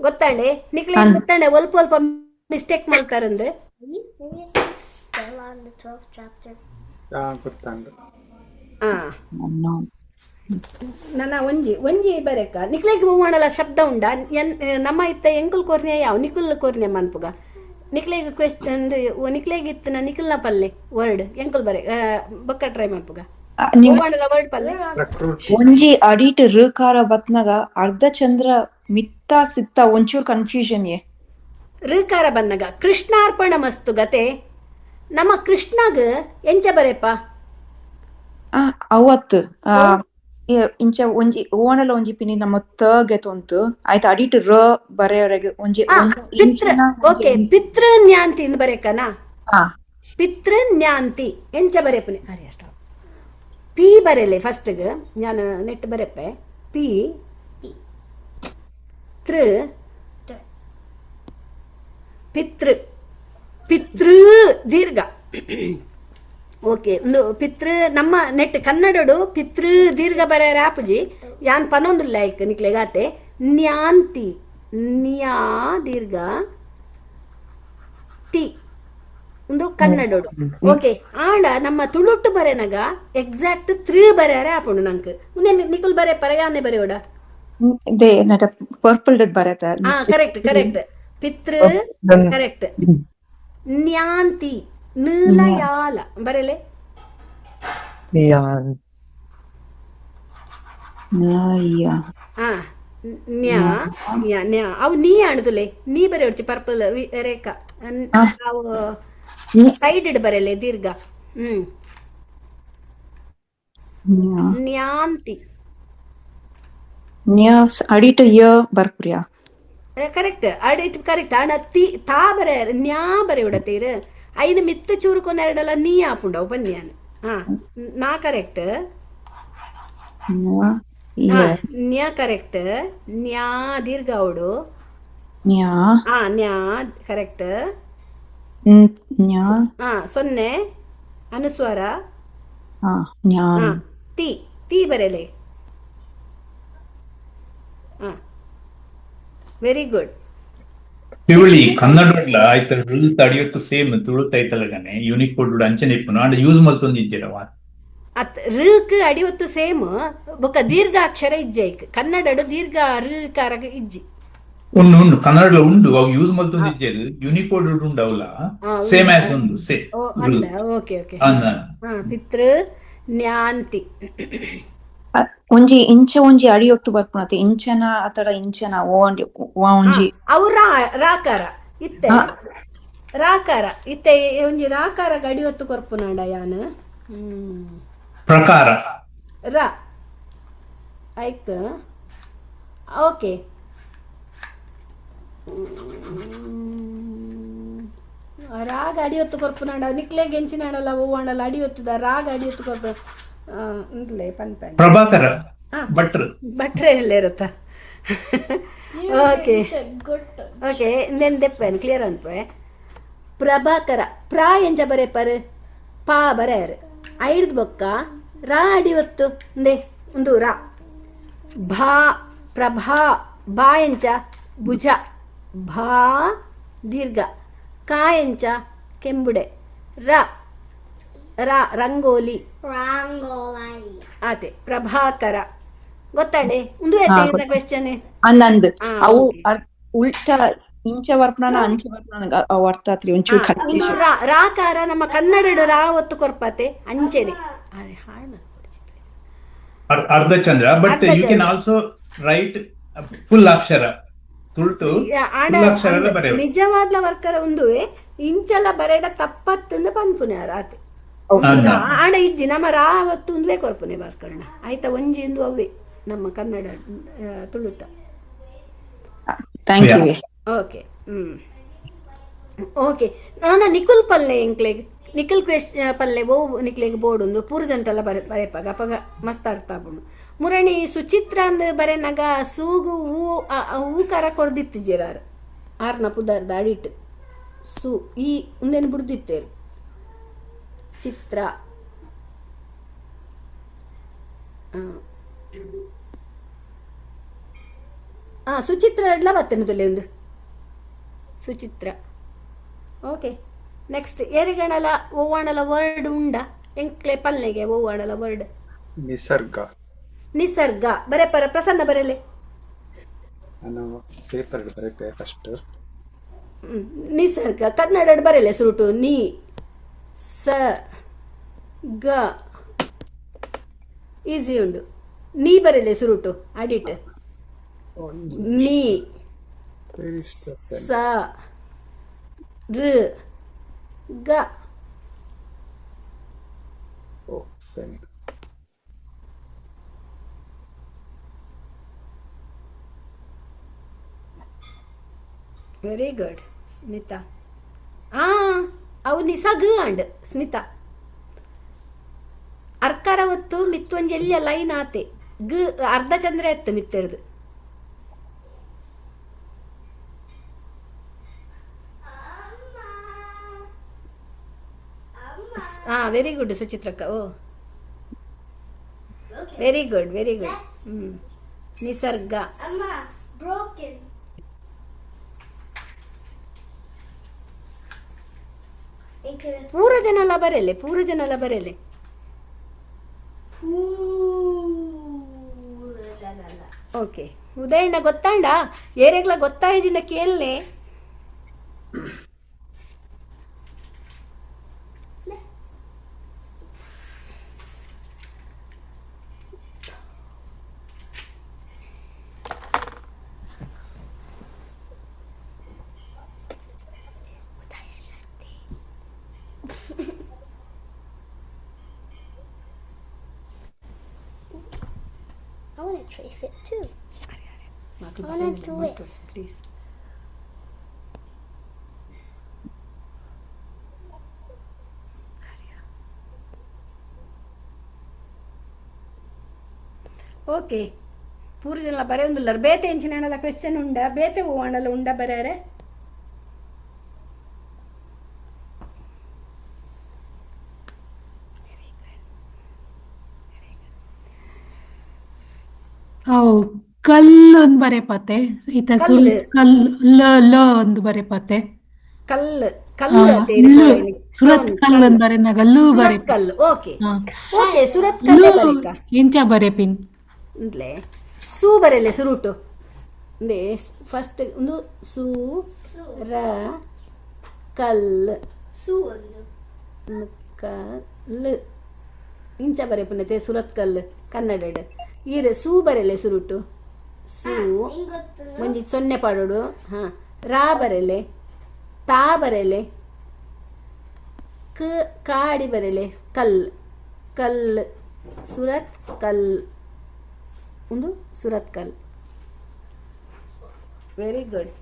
ಗೊತ್ತಾಂಡೆ ನಿಕ್ಲೆ ಗೊತ್ತಾಂಡೆ ಒಲ್ಪ ಒಲ್ಪ ಮಿಸ್ಟೇಕ್ ಮಾಡ್ತಾರಂದ್ರೆ Still on the 12th chapter. ಗೊತ್ತಾಂಡು. ನನ್ನ ಒಂಜಿ ಬರೆಕ ನಿಕ್ಲೆಗ್ ಮಾಡಲ್ಲ ಶಬ್ದ ಉಂಡ ನಮ್ಮ ಇತ್ತ ಎಂಕುಲ್ ಕೋರ್ನಿಯ ಯಾವ ನಿಕುಲ್ ಕೋರ್ನಿಯ ಮನ್ಪುಗ ನಿಕ್ಲೆಗ್ ಕ್ವೆಶ್ಚನ್ ನಿಕ್ಲೆಗ್ ಇತ್ತನ ನಿಖಿಲ್ನ ಪಲ್ಲೆ ವರ್ಡ್ ಎಂಕುಲ್ ಬರೆ ಬೊಕ್ಕ ಟ್ರೈ ಮನ್ಪುಗ ವರ್ಡ್ ಪಲ್ಲೆ ಒಂಜಿ ಅಡಿಟ್ ಋಕಾರ ಬತ್ನಾಗ ಅರ್ಧ ಚಂದ್ರ ಮಿತ್ತ ಸಿತ್ತ ಒಂಚೂರು ಕನ್ಫ್ಯೂಷನ್ ಋಕಾರ ಬನ್ನಗ ಕೃಷ್ಣಾರ್ಪಣ ಮಸ್ತು ಗತೆ ನಮ್ಮ ಕೃಷ್ಣಗ್ ಎಂಚ ಬರೆಪ ಅವತ್ತು ಇಂಚ ಒಂಜಿ ಓಣಲ ಒಂಜಿ ಪಿನಿ ನಮ್ಮ ತಗೆ ತೊಂತು ಆಯ್ತು ಅಡಿಟ್ ರ ಬರೆಯವರೆಗೆ ಒಂಜಿ ಓಕೆ ಪಿತೃ ನ್ಯಾಂತಿ ಇಂದ ಬರೆಕನಾ ಪಿತೃ ನ್ಯಾಂತಿ ಎಂಚ ಬರೆಪನಿ ಅರೆ ಅಷ್ಟ ಪಿ ಬರೆಲೆ ಫಸ್ಟ್ಗ್ ನಾನು ನೆಟ್ ಬರೆಪೆ ಪಿ ತೃ ಪಿತೃ ಪಿತೃ ದೀರ್ಘ ಓಕೆ ಒಂದು ಪಿತೃ ನಮ್ಮ ನೆಟ್ ಕನ್ನಡಡು ಪಿತೃ ದೀರ್ಘ ಬರೆಯರ ಆಪುಜಿ ಯಾನ್ ಪನೊಂದು ಲೈಕ್ ನಿಕ್ಲೆಗಾತೆ ನ್ಯಾಂತಿ ನ್ಯಾ ದೀರ್ಘ ತಿ ಒಂದು ಕನ್ನಡಡು ಓಕೆ ಆಂಡ ನಮ್ಮ ತುಳುಟ್ಟು ಬರೆನಗ ಎಕ್ಸಾಕ್ಟ್ ತ್ರೀ ಬರೆಯರ ಆಪುಂಡು ನಂಗೆ ಮುಂದೆ ನಿಕುಲ್ ಬರೆ ಪರಯಾನೆ ಬರೆಯೋಡ ಪರ್ಪಲ್ ಡೆಡ್ ಬರೆತ ಕರೆಕ್ಟ್ ಕರೆಕ್ಟ್ ಪಿತೃ ಕರೆಕ್ಟ್ ನ್ಯಾಂತಿ ನೀಲ ಯಾಲ ಬರೆಲೆ ನ್ಯಾ ನ್ಯಾ ಅವು ನೀ ಆಣುದುಲೆ ನೀ ಬರೆ ಹೊಡ್ಚಿ ಪರ್ಪಲ್ ರೇಖಾ ಅವು ಸೈಡ್ ಇಡ್ ಬರೆಲೆ ದೀರ್ಘ ನ್ಯಾಂತಿ ನ್ಯಾಸ್ ಅಡಿಟ್ ಯ ಬರ್ಪುರಿಯಾ ಕರೆಕ್ಟ್ ಅಡಿಟ್ ಕರೆಕ್ಟ್ ಆಣ ತಿ ತಾ ಬರೆ ನ್ಯಾ ಬರೆ ಉಡತೀರ್ ಐದು ಮಿತ್ತು ಚೂರು ಕೊನೆರಡಲ್ಲ ನೀ ಆಪುಂಡವು ಪನ್ಯಾನ್ ನಾ ಕರೆಕ್ಟ್ ನ್ಯಾ ಕರೆಕ್ಟ್ ನ್ಯಾ ದೀರ್ಘ ಅವಡು ನ್ಯಾ ಕರೆಕ್ಟ್ ಸೊನ್ನೆ ಅನುಸ್ವಾರ ತಿ ತಿ ಬರೆಲೆ ವೆರಿ ಗುಡ್ ತಿಳಿ ಕನ್ನಡ ಆಯ್ತ ತಡಿಯತ್ತು ಸೇಮ್ ತುಳುತ್ ಐತಲಗನೆ ಯೂನಿಕ್ ಕೊಡ್ ಅಂಚನೆ ಇಪ್ಪುನು ಅಂಡ್ ಯೂಸ್ ಮಲ್ತೊಂದಿಜ್ಜೆರವ ಅತ್ ಋಕ್ ಅಡಿವತ್ತು ಸೇಮ್ ಬೊಕ್ಕ ದೀರ್ಘ ಅಕ್ಷರ ಇಜ್ಜೈಕ್ ಕನ್ನಡಡು ದೀರ್ಘ ಋಕಾರಗ ಇಜ್ಜಿ ಉಂಡು ಕನ್ನಡ ಉಂಡು ಅವು ಯೂಸ್ ಮಲ್ತೊಂದಿಜ್ಜೆರು ಯೂನಿಕ್ ಕೋಡ್ ಉಂಡು ಅವಲ ಸೇಮ್ ಆಸ್ ಉಂಡು ಸೇ ಓಕೆ ಓಕೆ ಪಿತೃ ನ್ಯಾಂತಿ ಒಂಜಿ ಇಂಚ ಒಂಜಿ ಅಡಿಯೊತ್ತು ಬರ್ಪುನತೆ ಇಂಚನ ಅತಡ ಇಂಚನ ಒಂಜಿ ಅವು ರಾಕಾರ ಇತ್ತೆ ರಾಕಾರ ಇತ್ತೆ ಒಂಜಿ ರಾಕಾರ ಅಡಿಯೊತ್ತು ಕೊರ್ಪುನಾಡ ಯಾನ ಪ್ರಕಾರ ರಾ ಐಕ್ ಓಕೆ ರಾಗ ಅಡಿಯೊತ್ತು ಕೊರ್ಪುನಾಡ ನಿಕ್ಲೆಗ್ ಎಂಚಿನಾಡಲ್ಲ ಹೂವಾಣಲ್ಲ ಅಡಿಯೊತ್ತುದ ರಾಗ ಅಡಿಯೊತ್ತು ಕೊರ್ಪು ಪ್ರಭಾಕರ ಭಟ್ರೆ ಎಲ್ಲ ಇರುತ್ತ ಓಕೆ ಓಕೆ ನೆಂದೆಪ್ಪೇನು ಕ್ಲಿಯರ್ ಅನ್ಪೆ ಪ್ರಭಾಕರ ಪ್ರಾ ಎಂಚ ಬರೆ ಪರ್ ಪಾ ಬರೆಯರ್ ಐಡ್ದು ಬೊಕ್ಕ ರಾ ಅಡಿವತ್ತು ಒಂದೇ ಒಂದು ರಾ ಭಾ ಪ್ರಭಾ ಬಾ ಎಂಚ ಭುಜ ಭಾ ದೀರ್ಘ ಕಾ ಎಂಚ ಕೆಂಬುಡೆ ರ ರಾ ರಂಗೋಲಿ ಆತೆ ಪ್ರಭಾಕರ ಗೊತ್ತಾಡೆ ಒಂದು ಕ್ವೆಶ್ಚನ್ ಅನ್ನಂದ್ ಅವು ಉಲ್ಟಾ ಇಂಚ ಬರ್ಪನಾನ ಅಂಚ ಬರ್ಪನಾನ ಅವ್ ಅರ್ಥ ಆತ್ರಿ ಒಂಚೂರು ಇಂದು ಕನ್ಫ್ಯೂಷನ್. ರಾಕಾರ ನಮ್ಮ ಕನ್ನಡ ರಾ ಒತ್ತು ಕೊರ್ಪತೆ ಅಂಚೆನೆ ಅರೆ ಹಾಳು Ardhachandra, but you can Ardhachandra. also write full akshara. Tultu ಆಡ full akshara ಬರೆಯುವ. ನಿಜವಾದ ವರ್ಕರ ಒಂದುವೆ ಇಂಚಲ ಬರೆಡ ತಪ್ಪತ್ತಂದು ಪನ್ಪುನೆ ರಾತೆ ಆಡ ಇಜ್ಜಿ ನಮ್ಮ ರಾವತ್ತು ಒಂದುವೆ ಕೊರ್ಪುನೆ ಭಾಸ್ಕರಣ ಆಯ್ತಾ ಒಂಜಿ ಎಂದು ಅವೇ ನಮ್ಮ ಕನ್ನಡ ತುಳುತ. Thank you. ಓಕೆ ಓಕೆ ನಾನು ನಿಖುಲ್ ಪಲ್ಲೆ ಎಂಕ್ಲೆಗ್ ನಿಖಿಲ್ ಪಲ್ಲೆ ಓ ನಿಕ್ಲೆಗ್ ಬೋರ್ಡ್ ಒಂದು ಪೂರ ಜಂಟಲ್ಲ ಬರೆಪಾಗ ಅಪಗ ಮಸ್ತ್ ಅರ್ಥ ಆಪುಂಡು. ಮುರಣಿ ಸುಚಿತ್ರ ಅಂದ್ ಬರೆನಾಗ ಸೂಗು ಹೂಕಾರ ಕೊರ್ದಿತ್ತಿಜೆರಾರು ಆರ್ನ ಪುದಾರ್ದ ಅಡಿಟ್ ಸು ಈ ಒಂದೇನು ಬಿಡ್ದಿತ್ತೇರು ಚಿತ್ರ ಸುಚಿತ್ರ ಎಲ್ಲ ಬರ್ತೇನೆ ತೊಲೆ ಒಂದು ಸುಚಿತ್ರ. ಓಕೆ ನೆಕ್ಸ್ಟ್ ಏರಿಗಣಲ ಓವಾಣಲ ವರ್ಡ್ ಉಂಡ ಎಂಕ್ಲೆ ಪಲ್ಲೆಗೆ ಓವಾಣಲ ವರ್ಡ್ ನಿಸರ್ಗ. ನಿಸರ್ಗ ಬರೆಪರ ಪ್ರಸನ್ನ ಬರೆಲೆ ನಾನು ಪೇಪರ್ ಬರೆಪೆ ಫಸ್ಟ್. ನಿಸರ್ಗ ಕನ್ನಡ ಬರೆಲೆ ಸುರುಟು ನೀ ಸ ಗ ಈಸಿ ಉಂಡು. ನೀ ಬರೆಲೆ ಸುರುಟು ಅಡಿಟ್ ನೀ ಸ ರ ಗ ವೆರಿ ಗುಡ್ ಸ್ಮಿತಾ. ಅವು ನಿಸಗ್ ಅಂಡ್ ಸ್ಮಿತಾ ಅರ್ಕಾರ ಹೊತ್ತು ಮಿತ್ತೊಂಜಿ ಎಲ್ಲಿಯ ಲೈನ್ ಆತೆ ಗ ಅರ್ಧ ಚಂದ್ರ ಎತ್ತು ಮಿತ್ತೆರದು. ವೆರಿ ಗುಡ್ ಸುಚಿತ್ರಕ್ಕ. ಓ very good very good. Nisarga ಪೂರ ಜನ ಎಲ್ಲ ಬರೆಯಲೆ ಪೂರ ಜನ ಎಲ್ಲ ಬರೆಯಲೆ ಓಕೆ ಉದಯಣ್ಣ ಗೊತ್ತಾಂಡ ಏರೆಗ್ಲ ಗೊತ್ತಾಯಿಜಿನ ಕೇಳಲೆ I want to trace it too. I want to do it. Please. Okay ಪೂರ ಜನ ಬರೆ ಒಂದು ಬೇತೆ ಎಂಚಿನ ಕ್ವೆಶ್ಚನ್ ಉಂಡ ಬೇತೆ ಹೂವಣ್ಣಲ್ಲ ಉಂಡ ಬರೆಯರೆ ಅವು ಕಲ್ಲು ಒಂದು ಬರೆಪತ್ತೆ ಈತ ಸುಲ್ ಕಲ್ಲು ಲ ಲ ಒಂದು ಬರೆಪತ್ತೆ ಕಲ್ಲು ಕಲ್ಲು ಸುರತ್ ಕಲ್ಲು ಒಂದು ಬರೆನಾಗ ಲು ಬರೆ ಕಲ್ಲು. ಓಕೆ ಓಕೆ ಸುರತ್ ಕಲ್ಲು ಬರೆಕ ಎಂಚ ಬರೆಪಿನ್ ಅಂದ್ಲೆ ಸೂ ಬರೆಲೆ ಸುರುಟು ಅಂದ್ರೆ ಫಸ್ಟ್ ಒಂದು ಸೂ ರ ಕಲ್ಲು ಸೂ ಒಂದು ಕಲ್ಲು ಇಂಚ ಬರೆ ಪುನತೆ ಸುರತ್ ಕಲ್ಲು ಕನ್ನಡ ಈರೆ ಸೂ ಬರೆಲೆ ಸುರುಟು ಸೂ ಒಂಜಿ ಸೊನ್ನೆ ಪಾಡೋಡು ರಾ ಬರೆಲೆ ತಾ ಬರೆಲೆ ಕಾಡಿ ಬರೆಲೆ ಕಲ್ ಕಲ್ ಸುರತ್ ಕಲ್ ಒಂದು ಸುರತ್ ಕಲ್. ವೆರಿ ಗುಡ್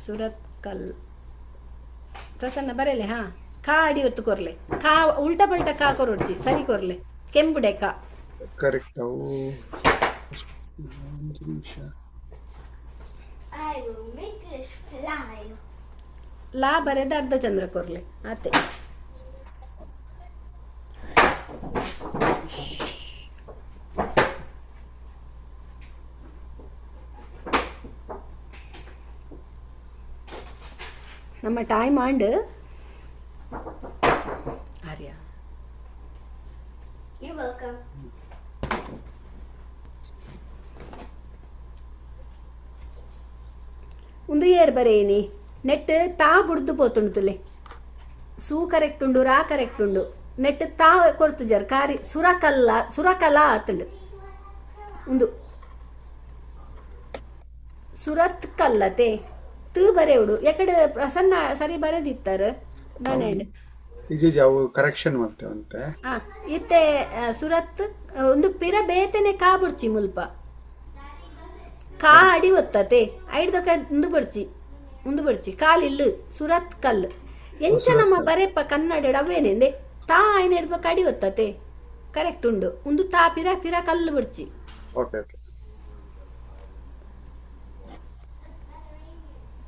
ಸುರತ್ ಕಲ್ ಪ್ರಸನ್ನ ಬರೆಲೆ ಕಾಡಿ ಒತ್ತು ಕೊರ್ಲೆ ಕಾ ಉಲ್ಟಾ ಪಲ್ಟಾ ಕಾ ಕೊರೊಡ್ಜಿ ಸರಿ ಕೊರ್ಲೆ ಕೆಂಪುಡೆ ಕಾ correct. I will make this fly. ಲಾ ಬರೆದ ಅರ್ಧ ಚಂದ್ರ ಕೊರ್ಲೆ ಆತೆ. ನಮ್ಮ time and Arya You're welcome. ಒಂದು ಏರ್ ಬರೆಯಿನಿ ನೆಟ್ ತಾ ಬುಡ್ದು ಪೋತುಂಡು ತುಲೆ ಸೂ ಕರೆಕ್ಟ್ ಉಂಡು ರಾ ಕರೆಕ್ಟ್ ಉಂಡು ನೆಟ್ ತಾ ಕೊರ್ತು ಜರ್ ಕಾರಿ ಸುರಕಲ ಆತುಂಡು ಒಂದು ಸುರತ್ ಕಲ್ಲತೆ ತು ಬರೆಯುಡು ಯಾಕಡೆ ಪ್ರಸನ್ನ ಸರಿ ಬರೆದಿತ್ತಾರ ನಾನೇಂಡ್ ಈಜೀಜಿ ಅವು ಕರೆಕ್ಷನ್ ಮಾಡ್ತೇವಂತೆ ಇತ್ತೆ ಸುರತ್ ಒಂದು ಪಿರ ಬೇತೆನೆ ಕಾ ಬುಡ್ಚಿ ಮುಲ್ಪ ಕಾ ಅಡಿ ಒತ್ತತೆ ಐಡ್ದೊಕ ಉಂದು ಬಡ್ಚಿ ಕಾಲಿಲ್ಲು ಸುರತ್ ಕಲ್ಲು ಎಂಚ ನಮ್ಮ ಬರೆಪ್ಪ ಕನ್ನಡ ಅವೇನೆಂದೆ ತಾ ಆಯ್ನ ಹಿಡ್ಬೇಕು ಅಡಿ ಒತ್ತತೆ ಕರೆಕ್ಟ್ ಉಂಡು ಒಂದು ತಾ ಪಿರ ಪಿರ ಕಲ್ಲು ಬಡ್ಚಿ ಓಕೆ ಓಕೆ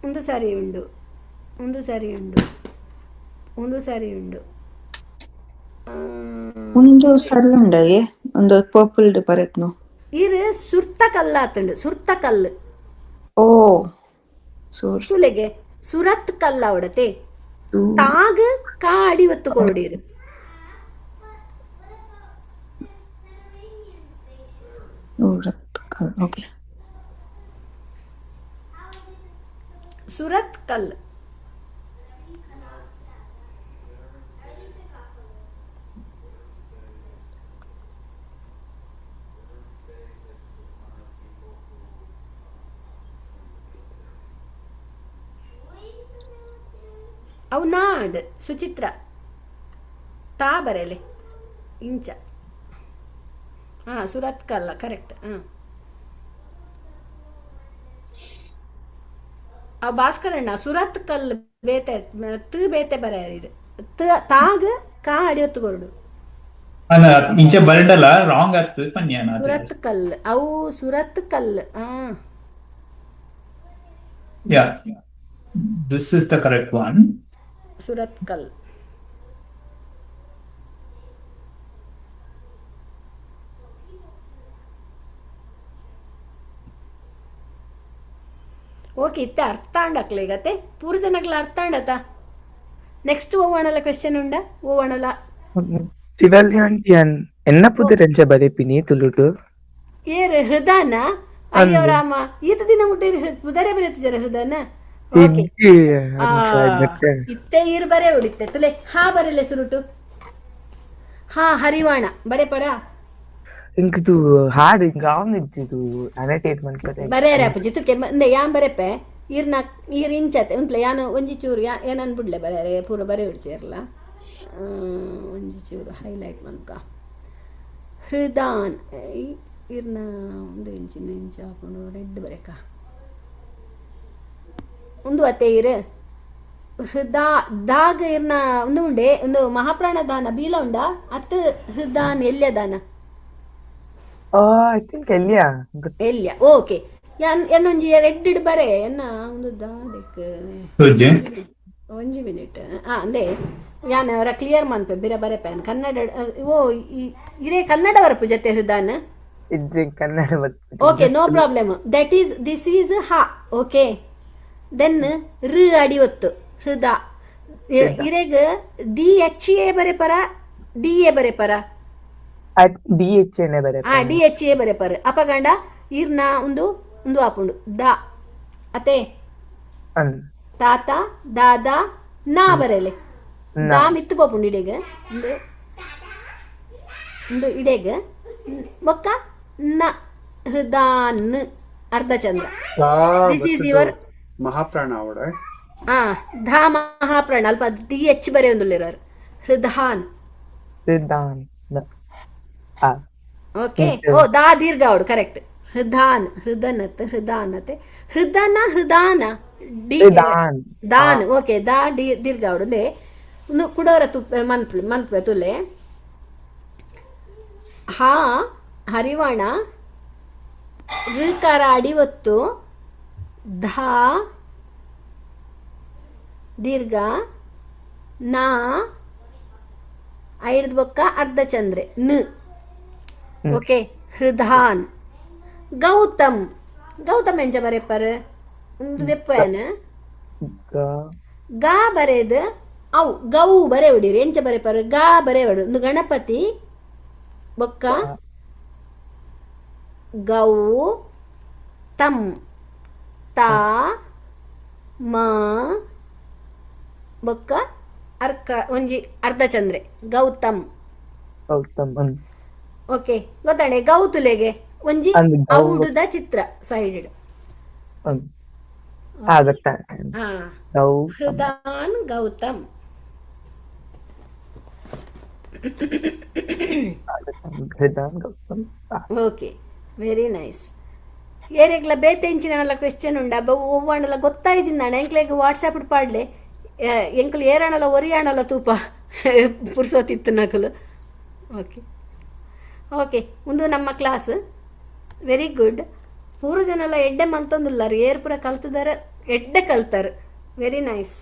ಒಂದು ಸರಿ ಉಂಡು ಒಂದು ಸರಿ ಉಂಡು ಒಂದು ಸರಿ ಉಂಡು ಒಂದು ಸರಿ ಉಂಡಗೆ ಒಂದು ಪರ್ಪಲ್ ಬರೆತ್ನು ಇರು ಸುರ್ತ ಕಲ್ಲ ಆತುಂಡು ಸುರ್ತ ಕಲ್ಲು ಓ ತುಲೆಗೆ ಸುರತ್ ಕಲ್ಲ ಅವಡತೆ ತಾಗ ಕಾ ಅಡಿ ಒತ್ತು ಕೊರಡೀರು ಓಕೆ ಸುರತ್ ಕಲ್ ಅವು ನಾಡ್ ಸುಚಿತ್ರ ತಾ ಬರೆಲೆ ಇಂಚ ಸುರತ್ ಕಲ್ಲ ಕರೆಕ್ಟ್ ಅವು ಭಾಸ್ಕರಣ್ಣ ಸುರತ್ ಕಲ್ ಬೇತೆ ತು ಬೇತೆ ಬರೆಯರು ತಾಗ ಕಾ ಅಡಿಯೊತ್ತು ಕೊರಡು ಅಲ್ಲ ಇಂಚ ಬರ್ಡಲ್ಲ ರಾಂಗ್ ಆತ್ ಪನ್ಯಾನ ಸುರತ್ ಕಲ್ ಅವು ಸುರತ್ ಕಲ್ yeah this is the correct one Surat ಕಲ್ ಓಕೆ ಇತ್ತೆ ಅರ್ಥ ಅಂಡಕ್ಲೆ ಗತೆ ಪೂರ ಜನಕ್ಲ ಅರ್ಥ ಅಂಡತ ನೆಕ್ಸ್ಟ್ ಓವಣಲ ಕ್ವೆಶ್ಚನ್ ಉಂಡ ಓವಣಲ ಶಿವಲ್ಯಾಂಟಿಯನ್ ಎನ್ನ ಪುದರಂಚ ಬರೆಪಿನಿ ತುಳುಟು ಏರ್ ಹೃದಯನ ಅಯ್ಯೋ ರಾಮ ಈತ ದಿನ ಮುಟ್ಟಿರಿ ಪುದರೆ ಬರೆಯುತ್ತೆ ಜರ ಹೃದಯನ ಓಕೆ ಇತ್ತೆ ಈರ್ ಬರೆ ಉಡಿತ್ತೆ ತುಲೆ ಹಾ ಬರೆಲೆ ಸುರುಟು ಹಾ ಹರಿವಾಣ ಬರೆ ಪರ ಇಂಕದು ಹಾಡು ಇಂಕ ಅವನಿದ್ದು ಅನಟೇಟ್ ಮಾಡ್ತಾರೆ ಬರೆಯರೆ ಅಪ್ಪಜಿ ತುಕೆ ಅಂದೆ ಯಾನ್ ಬರೆಪೆ ಈರ್ ಇಂಚತೆ ಉಂತ್ಲೆ ಯಾನು ಒಂಜಿ ಚೂರು ಏನನ್ ಬಿಡ್ಲೆ ಬರೆಯರೆ ಪೂರ ಬರೆ ಉಡ್ಚೇರ್ಲ ಒಂಜಿ ಚೂರು ಹೈಲೈಟ್ ಮನ್ಕ ಹೃದಾನ್ ಇರ್ನ ಒಂದು ಇಂಚ ಹಾಕೊಂಡು ರೆಡ್ ಬರೆಕ ಒಂದು ಅತ್ತೆ ಇರು ದಾಗ ಇರ್ನ ಒಂದು ಉಂಡೆ ಒಂದು ಮಹಾಪ್ರಾಣ ದಾನ ಬೀಲ ಉಂಡ ಅತ್ ಹೃದಾನ್ ಎಲ್ಯ ದಾನ ಐ ಥಿಂಕ್ ಎಲ್ಯ ಓಕೆ ಎನ್ನೊಂಜಿ ರೆಡ್ ಬರೆ ಎನ್ನ ಒಂದು ದಾದೆಕ್ ಒಂಜಿ ಮಿನಿಟ್ ಅಂದೆ ಯಾನ್ ಅವರ ಕ್ಲಿಯರ್ ಮನ್ಪೆ ಬಿರ ಬರೆಪೆ ಕನ್ನಡ ಇರೇ ಕನ್ನಡ ಬರಪು ಜೊತೆ ಹೃದಾನ್ Kannada okay no problem that is this is ಹಾ ಓಕೆ ದೆನ್ ಋ ಅಡಿ ಒತ್ತು ಹೃದ ಇರೆಗ್ ಡಿ ಎಚ್ ಎ ಬರೆ ಪರ ಡಿ ಎ ಬರೆ ಪರ ಡಿ ಎಚ್ ಎ ಬರೆ ಪರ ಅಪಗಂಡ ಇರ್ನ ಒಂದು ಒಂದು ಆಪುಂಡು ದ ಅತೆ ತಾತ ದಾದ ನಾ ಬರೆಲೆ ದಾ ಮಿತ್ತು ಪೋಪುಂಡು ಇಡೆಗ್ ಒಂದು ಇಡೆಗ್ ಮೊಕ್ಕ ನ ಹೃದಾನ್ ಅರ್ಧ ಚಂದ್ರ ದಿಸ್ ಈಸ್ ಯುವರ್ ಮಹಾಪ್ರಾಣ ಅವಡ ಧಾ ಮಹಾಪ್ರಾಣ ಅಲ್ಪ ಡಿ ಎಚ್ ಬರೆ ಒಂದುಲ್ಲಿರೋರು ಹೃದಾನ್ ಓಕೆ ಓ ದಾ ದೀರ್ಘ ಅವಡು ಕರೆಕ್ಟ್ ಹೃದಾನ್ ಹೃದನತೆ ಹೃದಾನ ಡಿ ದಾನ್ ಓಕೆ ದಾ ದೀರ್ಘ ಅವಡು ಅಂದ್ರೆ ಒಂದು ಕುಡೋರ ತುಪ್ಪ ಮನ್ಪೆ ತುಲೆ ಹಾ ಹರಿವಾಣ ಋಕಾರ ಅಡಿ ಒತ್ತು ಧಾ ದೀರ್ಘ ನಾ ಐಡ್ದ ಬೊಕ್ಕ ಅರ್ಧ ಚಂದ್ರೆ ನ ಓಕೆ ಹೃದಾನ್ ಗೌತಮ್ ಎಂಚ ಬರೆಪರ್ ಒಂದು ದೆಪ್ಪನ ಗಾ ಬರೆದು ಅವು ಗೌ ಬರೆ ಹೊಡಿರಿ ಎಂಚ ಬರೆಪರ್ ಗಾ ಬರೆ ಹೊಡು ಒಂದು ಗಣಪತಿ ಬೊಕ್ಕ ಗೌ ತಮ್ ತಾ ಮ ಬೊಕ್ಕ ಅರ್ಕ ಒಂಜಿ ಅರ್ಧ ಚಂದ್ರೆ ಗೌತಮ್. ಗೌತಮ್ ಓಕೆ ಗೊತ್ತಾಡೆ ಗೌತುಲೆಗೆ ಒಂಜಿ ಔಡುದ ಚಿತ್ರ ಸೈಡ್. ಹೃದಾನ್ ಗೌತಮ್. Okay very nice. ಏರೆಗ್ಲ ಬೇತೆಂಚಿನ ಕ್ವೆಶ್ಚನ್ ಉಂಡ ಒವ್ವಾಂಡಲ ಗೊತ್ತಾಯ್ಜಿಂದಾಣ ಎಂಕ್ಲೆಗ್ ವಾಟ್ಸಾಪ್ ಪಾಡ್ಲೆ ಎಂಕಲ್ ಏರಾಣಲ ಒರಿಯಾಣಲ ತೂಪ ಪುರ್ಸೋತಿತ್ತು ನಕಲು. ಓಕೆ ಓಕೆ ಒಂದು ನಮ್ಮ ಕ್ಲಾಸ್ ವೆರಿ ಗುಡ್. ಪೂರ ಜನ ಎಡ್ಡೆ ಮಲ್ತೊಂದುಲ್ಲಾರು ಏರ್ ಪೂರ ಕಲ್ತಿದಾರೆ ಎಡ್ಡೆ ಕಲ್ತಾರೆ. Very nice.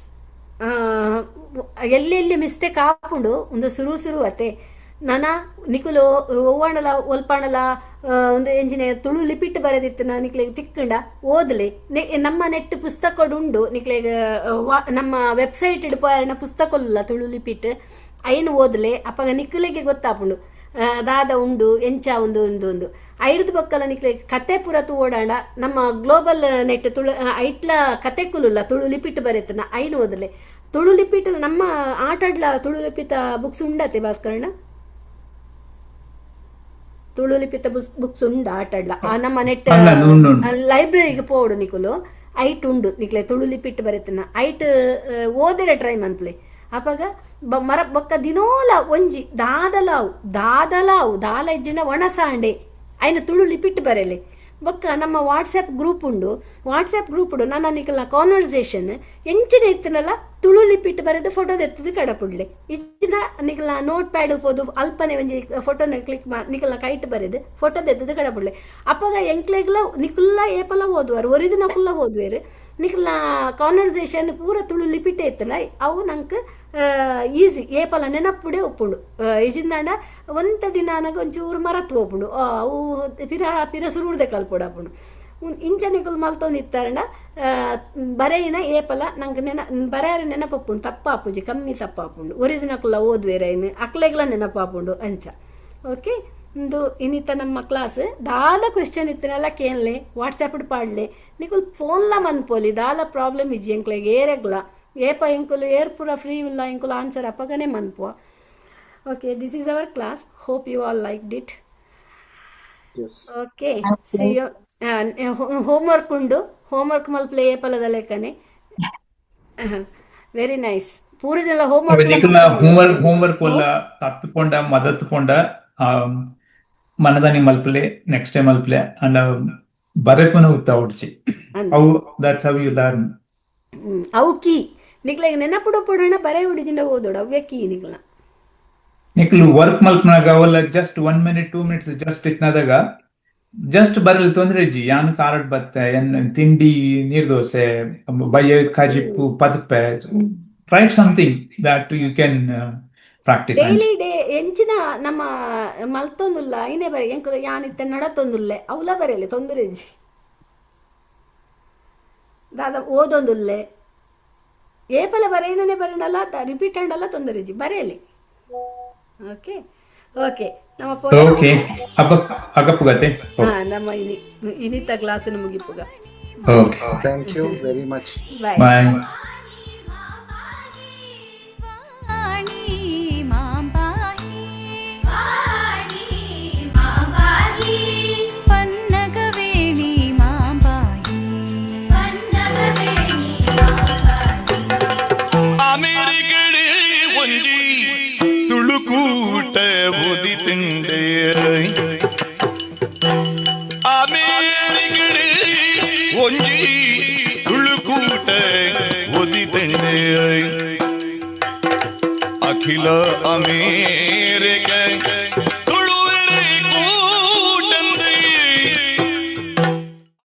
ಎಲ್ಲೆಲ್ಲಿ ಮಿಸ್ಟೇಕ್ ಆಪುಂಡು ಒಂದು ಸುರು ಅತ್ತೆ ನಾನ ನಿಕುಲು ಒವ್ವಾಣಲ ಒಲ್ಪಾಣಲ ಒಂದು ಎಂಜಿನ ತುಳು ಲಿಪಿಟ್ ಬರೆದಿತ್ತು ನಾ ನಿಕ್ಲೆಗೆ ತಿಕ್ಕಂಡ ಓದ್ಲೆ ನಮ್ಮ ನೆಟ್ ಪುಸ್ತಕ ಉಂಡು ನಿಕ್ಲೆಗೆ ನಮ್ಮ ವೆಬ್ಸೈಟ್ ಇಡ್ಪಾರಣ ಪುಸ್ತಕ ತುಳು ಲಿಪಿಟ್ ಐನು ಓದ್ಲೆ ಅಪ್ಪಾಗ ನಿಕ್ಲೆಗೆ ಗೊತ್ತಾಪುಂಡು ದಾದ ಉಂಡು ಎಂಚ ಒಂದು ಉಂಡು ಒಂದು ಐಡ್ದು ಬಕ್ಕಲ ನಿಕ್ಲೆ ಕತೆ ಪೂರ ಓಡಾಡ ನಮ್ಮ ಗ್ಲೋಬಲ್ ನೆಟ್ ತುಳು ಐಟ್ಲ ಕತೆ ಕುಲುಲ್ಲ ತುಳು ಲಿಪಿಟ್ ಬರೆತನ ಐನು ಓದಲೆ ತುಳು ಲಿಪಿಟ್ ನಮ್ಮ ಆಟಾಡ್ಲ ತುಳು ಲಿಪಿತ ಬುಕ್ಸ್ ಉಂಡತೆ ಭಾಸ್ಕರಣ್ಣ ತುಳು ಲಿಪಿತ ಬುಕ್ಸ್ ಉಂಡ ಆಟಾಡ್ಲ ನಮ್ಮ ನೆಟ್ ಲೈಬ್ರರಿಗೆ ಪೋಡು ನಿಕುಲು ಐಟ್ ಉಂಡು ನಿಕ್ಲೆ ತುಳು ಲಿಪಿಟ್ ಬರೆತನ ಐಟ್ ಓದರೆ ಟ್ರೈ ಮನ್ಪ್ಲೆ ಅಪಾಗ ಮರ ಬೊಕ್ಕ ದಿನೋಲ ಒಂಜಿ ದಾದಲಾವು ದಾಲ ಇಜ್ಜಿನ ಒಣಸಾಂಡೆ ಐನ ತುಳು ಲಿಪಿಟ್ ಬರೆಲೆ ಬೊಕ್ಕ ನಮ್ಮ ವಾಟ್ಸಪ್ ಗ್ರೂಪ್ ಉಂಡು ನನ್ನ ನಿಕಲ್ನ ಕಾನ್ವರ್ಸೇಷನ್ ಎಂಚಿನ ಇತ್ತನಲ್ಲ ತುಳು ಲಿಪಿಟ್ ಬರೆದು ಫೋಟೋದ ಎತ್ತದು ಕಡಪುಡ್ಲೆ ಇಚ್ಚಿನ ನಿಕಲ್ನ ನೋಟ್ ಪ್ಯಾಡ್ ಹೋದು ಅಲ್ಪನೆ ಒಂಜಿ ಫೋಟೋನ ಕ್ಲಿಕ್ ನಿಕಲ್ನ ಕೈಟ್ ಬರೆದು ಫೋಟೋದ ಎತ್ತದು ಕಡಪುಡ್ಲೆ ಅಪ್ಪಾಗ ಎಂಕ್ಲೆಗ್ಲ ನಿಕುಲ್ಲ ಏಪಲ ಓದುವಾರು ಒರಿದು ನಕುಲ್ಲ ಓದುವೇರು ನಿಕಲ್ನ ಕಾನ್ವರ್ಸೇಷನ್ ಪೂರ ತುಳು ಲಿಪಿಟೇ ಇತ್ತಲ್ಲ ಅವು ನಂಗೆ ಈಸಿ ಏಪಲ ನೆನಪುಡೆ ಒಪ್ಪುಂಡು ಇಜಿಂದಾಂಡ ಒಂತ ದಿನ ನನಗೆ ಒಂಚೂರು ಮರತ್ತು ಹೋಗ್ಪುಂಡು ಅವು ಪಿರ ಸುರುಡ್ದೆ ಕಲ್ಪುಡಪ್ಪುಂಡು ಇಂಚ ನಿಕುಲು ಮಲ್ತೊಂದಿತ್ತಾರಣ ಬರೆಯಿನ ಏಪಲ ನಂಗೆ ಬರೆಯಾರ ನೆನಪಪ್ಪುಂಡು ತಪ್ಪಾಪುಜಿ ಕಮ್ಮಿ ತಪ್ಪಾಪುಂಡು ಒರಿದು ನಕುಲ್ಲ ಓದ್ವೇರೈನು ಅಕ್ಲೆಗ್ಲ ನೆನಪಾಪುಂಡು ಅಂಚ. ಓಕೆ ಇಂದು ಇನ್ನಿತ್ತ ನಮ್ಮ ಕ್ಲಾಸ್ ದಾಲ ಕ್ವೆಶ್ಚನ್ ಇತ್ತನಲ್ಲ ಕೇಳಲೆ ವಾಟ್ಸಪ್ ಪಾಡ್ಲೆ ನಿಕುಲ್ ಫೋನ್ಲ ಮನ್ಪೋಲಿ ದಾಲ ಪ್ರಾಬ್ಲಮ್ ಇಜ್ಜಿ ಎಂಕ್ಲೆಗೆ ಏರೆಗ್ಲ ಏಪ ಎಂಕುಲು ಏರ್ ಪೂರ ಫ್ರೀ ಇಲ್ಲ ಎಂಕುಲು ಆನ್ಸರ್ ಅಪ್ಪಗನೆ ಮನ್ಪುವ. Okay this is our class. Hope you all liked it. Okay see you. Homework ಉಂಡು ಹೋಮ್ವರ್ಕ್ ಮಲ್ಪ್ಲೆ ಏಪಲದ ಲೆಕ್ಕನೆ. ವೆರಿ ನೈಸ್. ಪೂರ ಜನ ಹೋಮ್ವರ್ಕ್ ಒಲ್ಲ ತತ್ತುಕೊಂಡ ಮದತ್ತುಕೊಂಡ ಮನದಾನಿ ಮಲ್ಪಲೆ ನೆಕ್ಸ್ಟ್ ಟೈಮ್ ಮಲ್ಪಲೆ ಅಂಡ್ ಬರೆಪನ ಉತ್ತಾವುಡ್ಚಿ ಅವು ದಟ್ಸ್ ಹೌ ಯು ಲರ್ನ್. ಅವು ಕೀ ನಿಕ್ಲೆಗೆ ನೆನಪುಡ ಪುಡಣ ಬರೆ ಹುಡುಗಿಂದ ಓದೋಡು ಅವೇ ಕೀ ನಿಕ್ಲು ವರ್ಕ್ ಮಲ್ಪನಾಗ ಅವಲ್ಲ ಜಸ್ಟ್ 1 minute 2 minutes ಜಸ್ಟ್ ಇತ್ನಾದಾಗ ಜಸ್ಟ್ ಬರಲಿ ತೊಂದ್ರೆ ಇಜ್ಜಿ ಯಾನು ಕಾರಡ್ ಬತ್ತೆ ತಿಂಡಿ ನೀರ್ ದೋಸೆ ಬಯ್ಯ ಕಜಿಪ್ಪು ಪದಪೆ right something that you can practice daily day ಎಂಚಿನ ನಮ್ಮ ಮಲ್ತೊಂದುಲ್ಲ ಐನೇ ಬರೆ ಎಂಕುಲು ಯಾನಿತ್ತೆ ನಡತೊಂದುಲ್ಲೆ ಅವಲ ಬರೆಯಲಿ ತೊಂದರೆ ಇಜ್ಜಿ ದಾದ ಓದೊಂದುಲ್ಲೆ ಏಪಲ ಬರೆಯನೇ ಬರೆಯಲ್ಲ ರಿಪೀಟ್ ಅಂಡಲ್ಲ ತೊಂದರೆ ಇಜ್ಜಿ ಬರೆಯಲಿ. ಓಕೆ ಓಕೆ ನಮ್ಮ ಓಕೆ ಅಗಪ್ಪುಗತೆ ನಮ್ಮ ಇನ್ನಿತ್ತ ಕ್ಲಾಸಿನ ಮುಗಿಪುಗ. Okay thank you very much. Bye. ತುಳುಕೂಟ ಓದಿತಿಂಡೆ ಅಮೇರಿಕಡೆ ಒಂಜಿ ತುಳುಕೂಟ ಓದಿತಿಂಡೆ ಅಖಿಲ ಅಮೇರಿಕ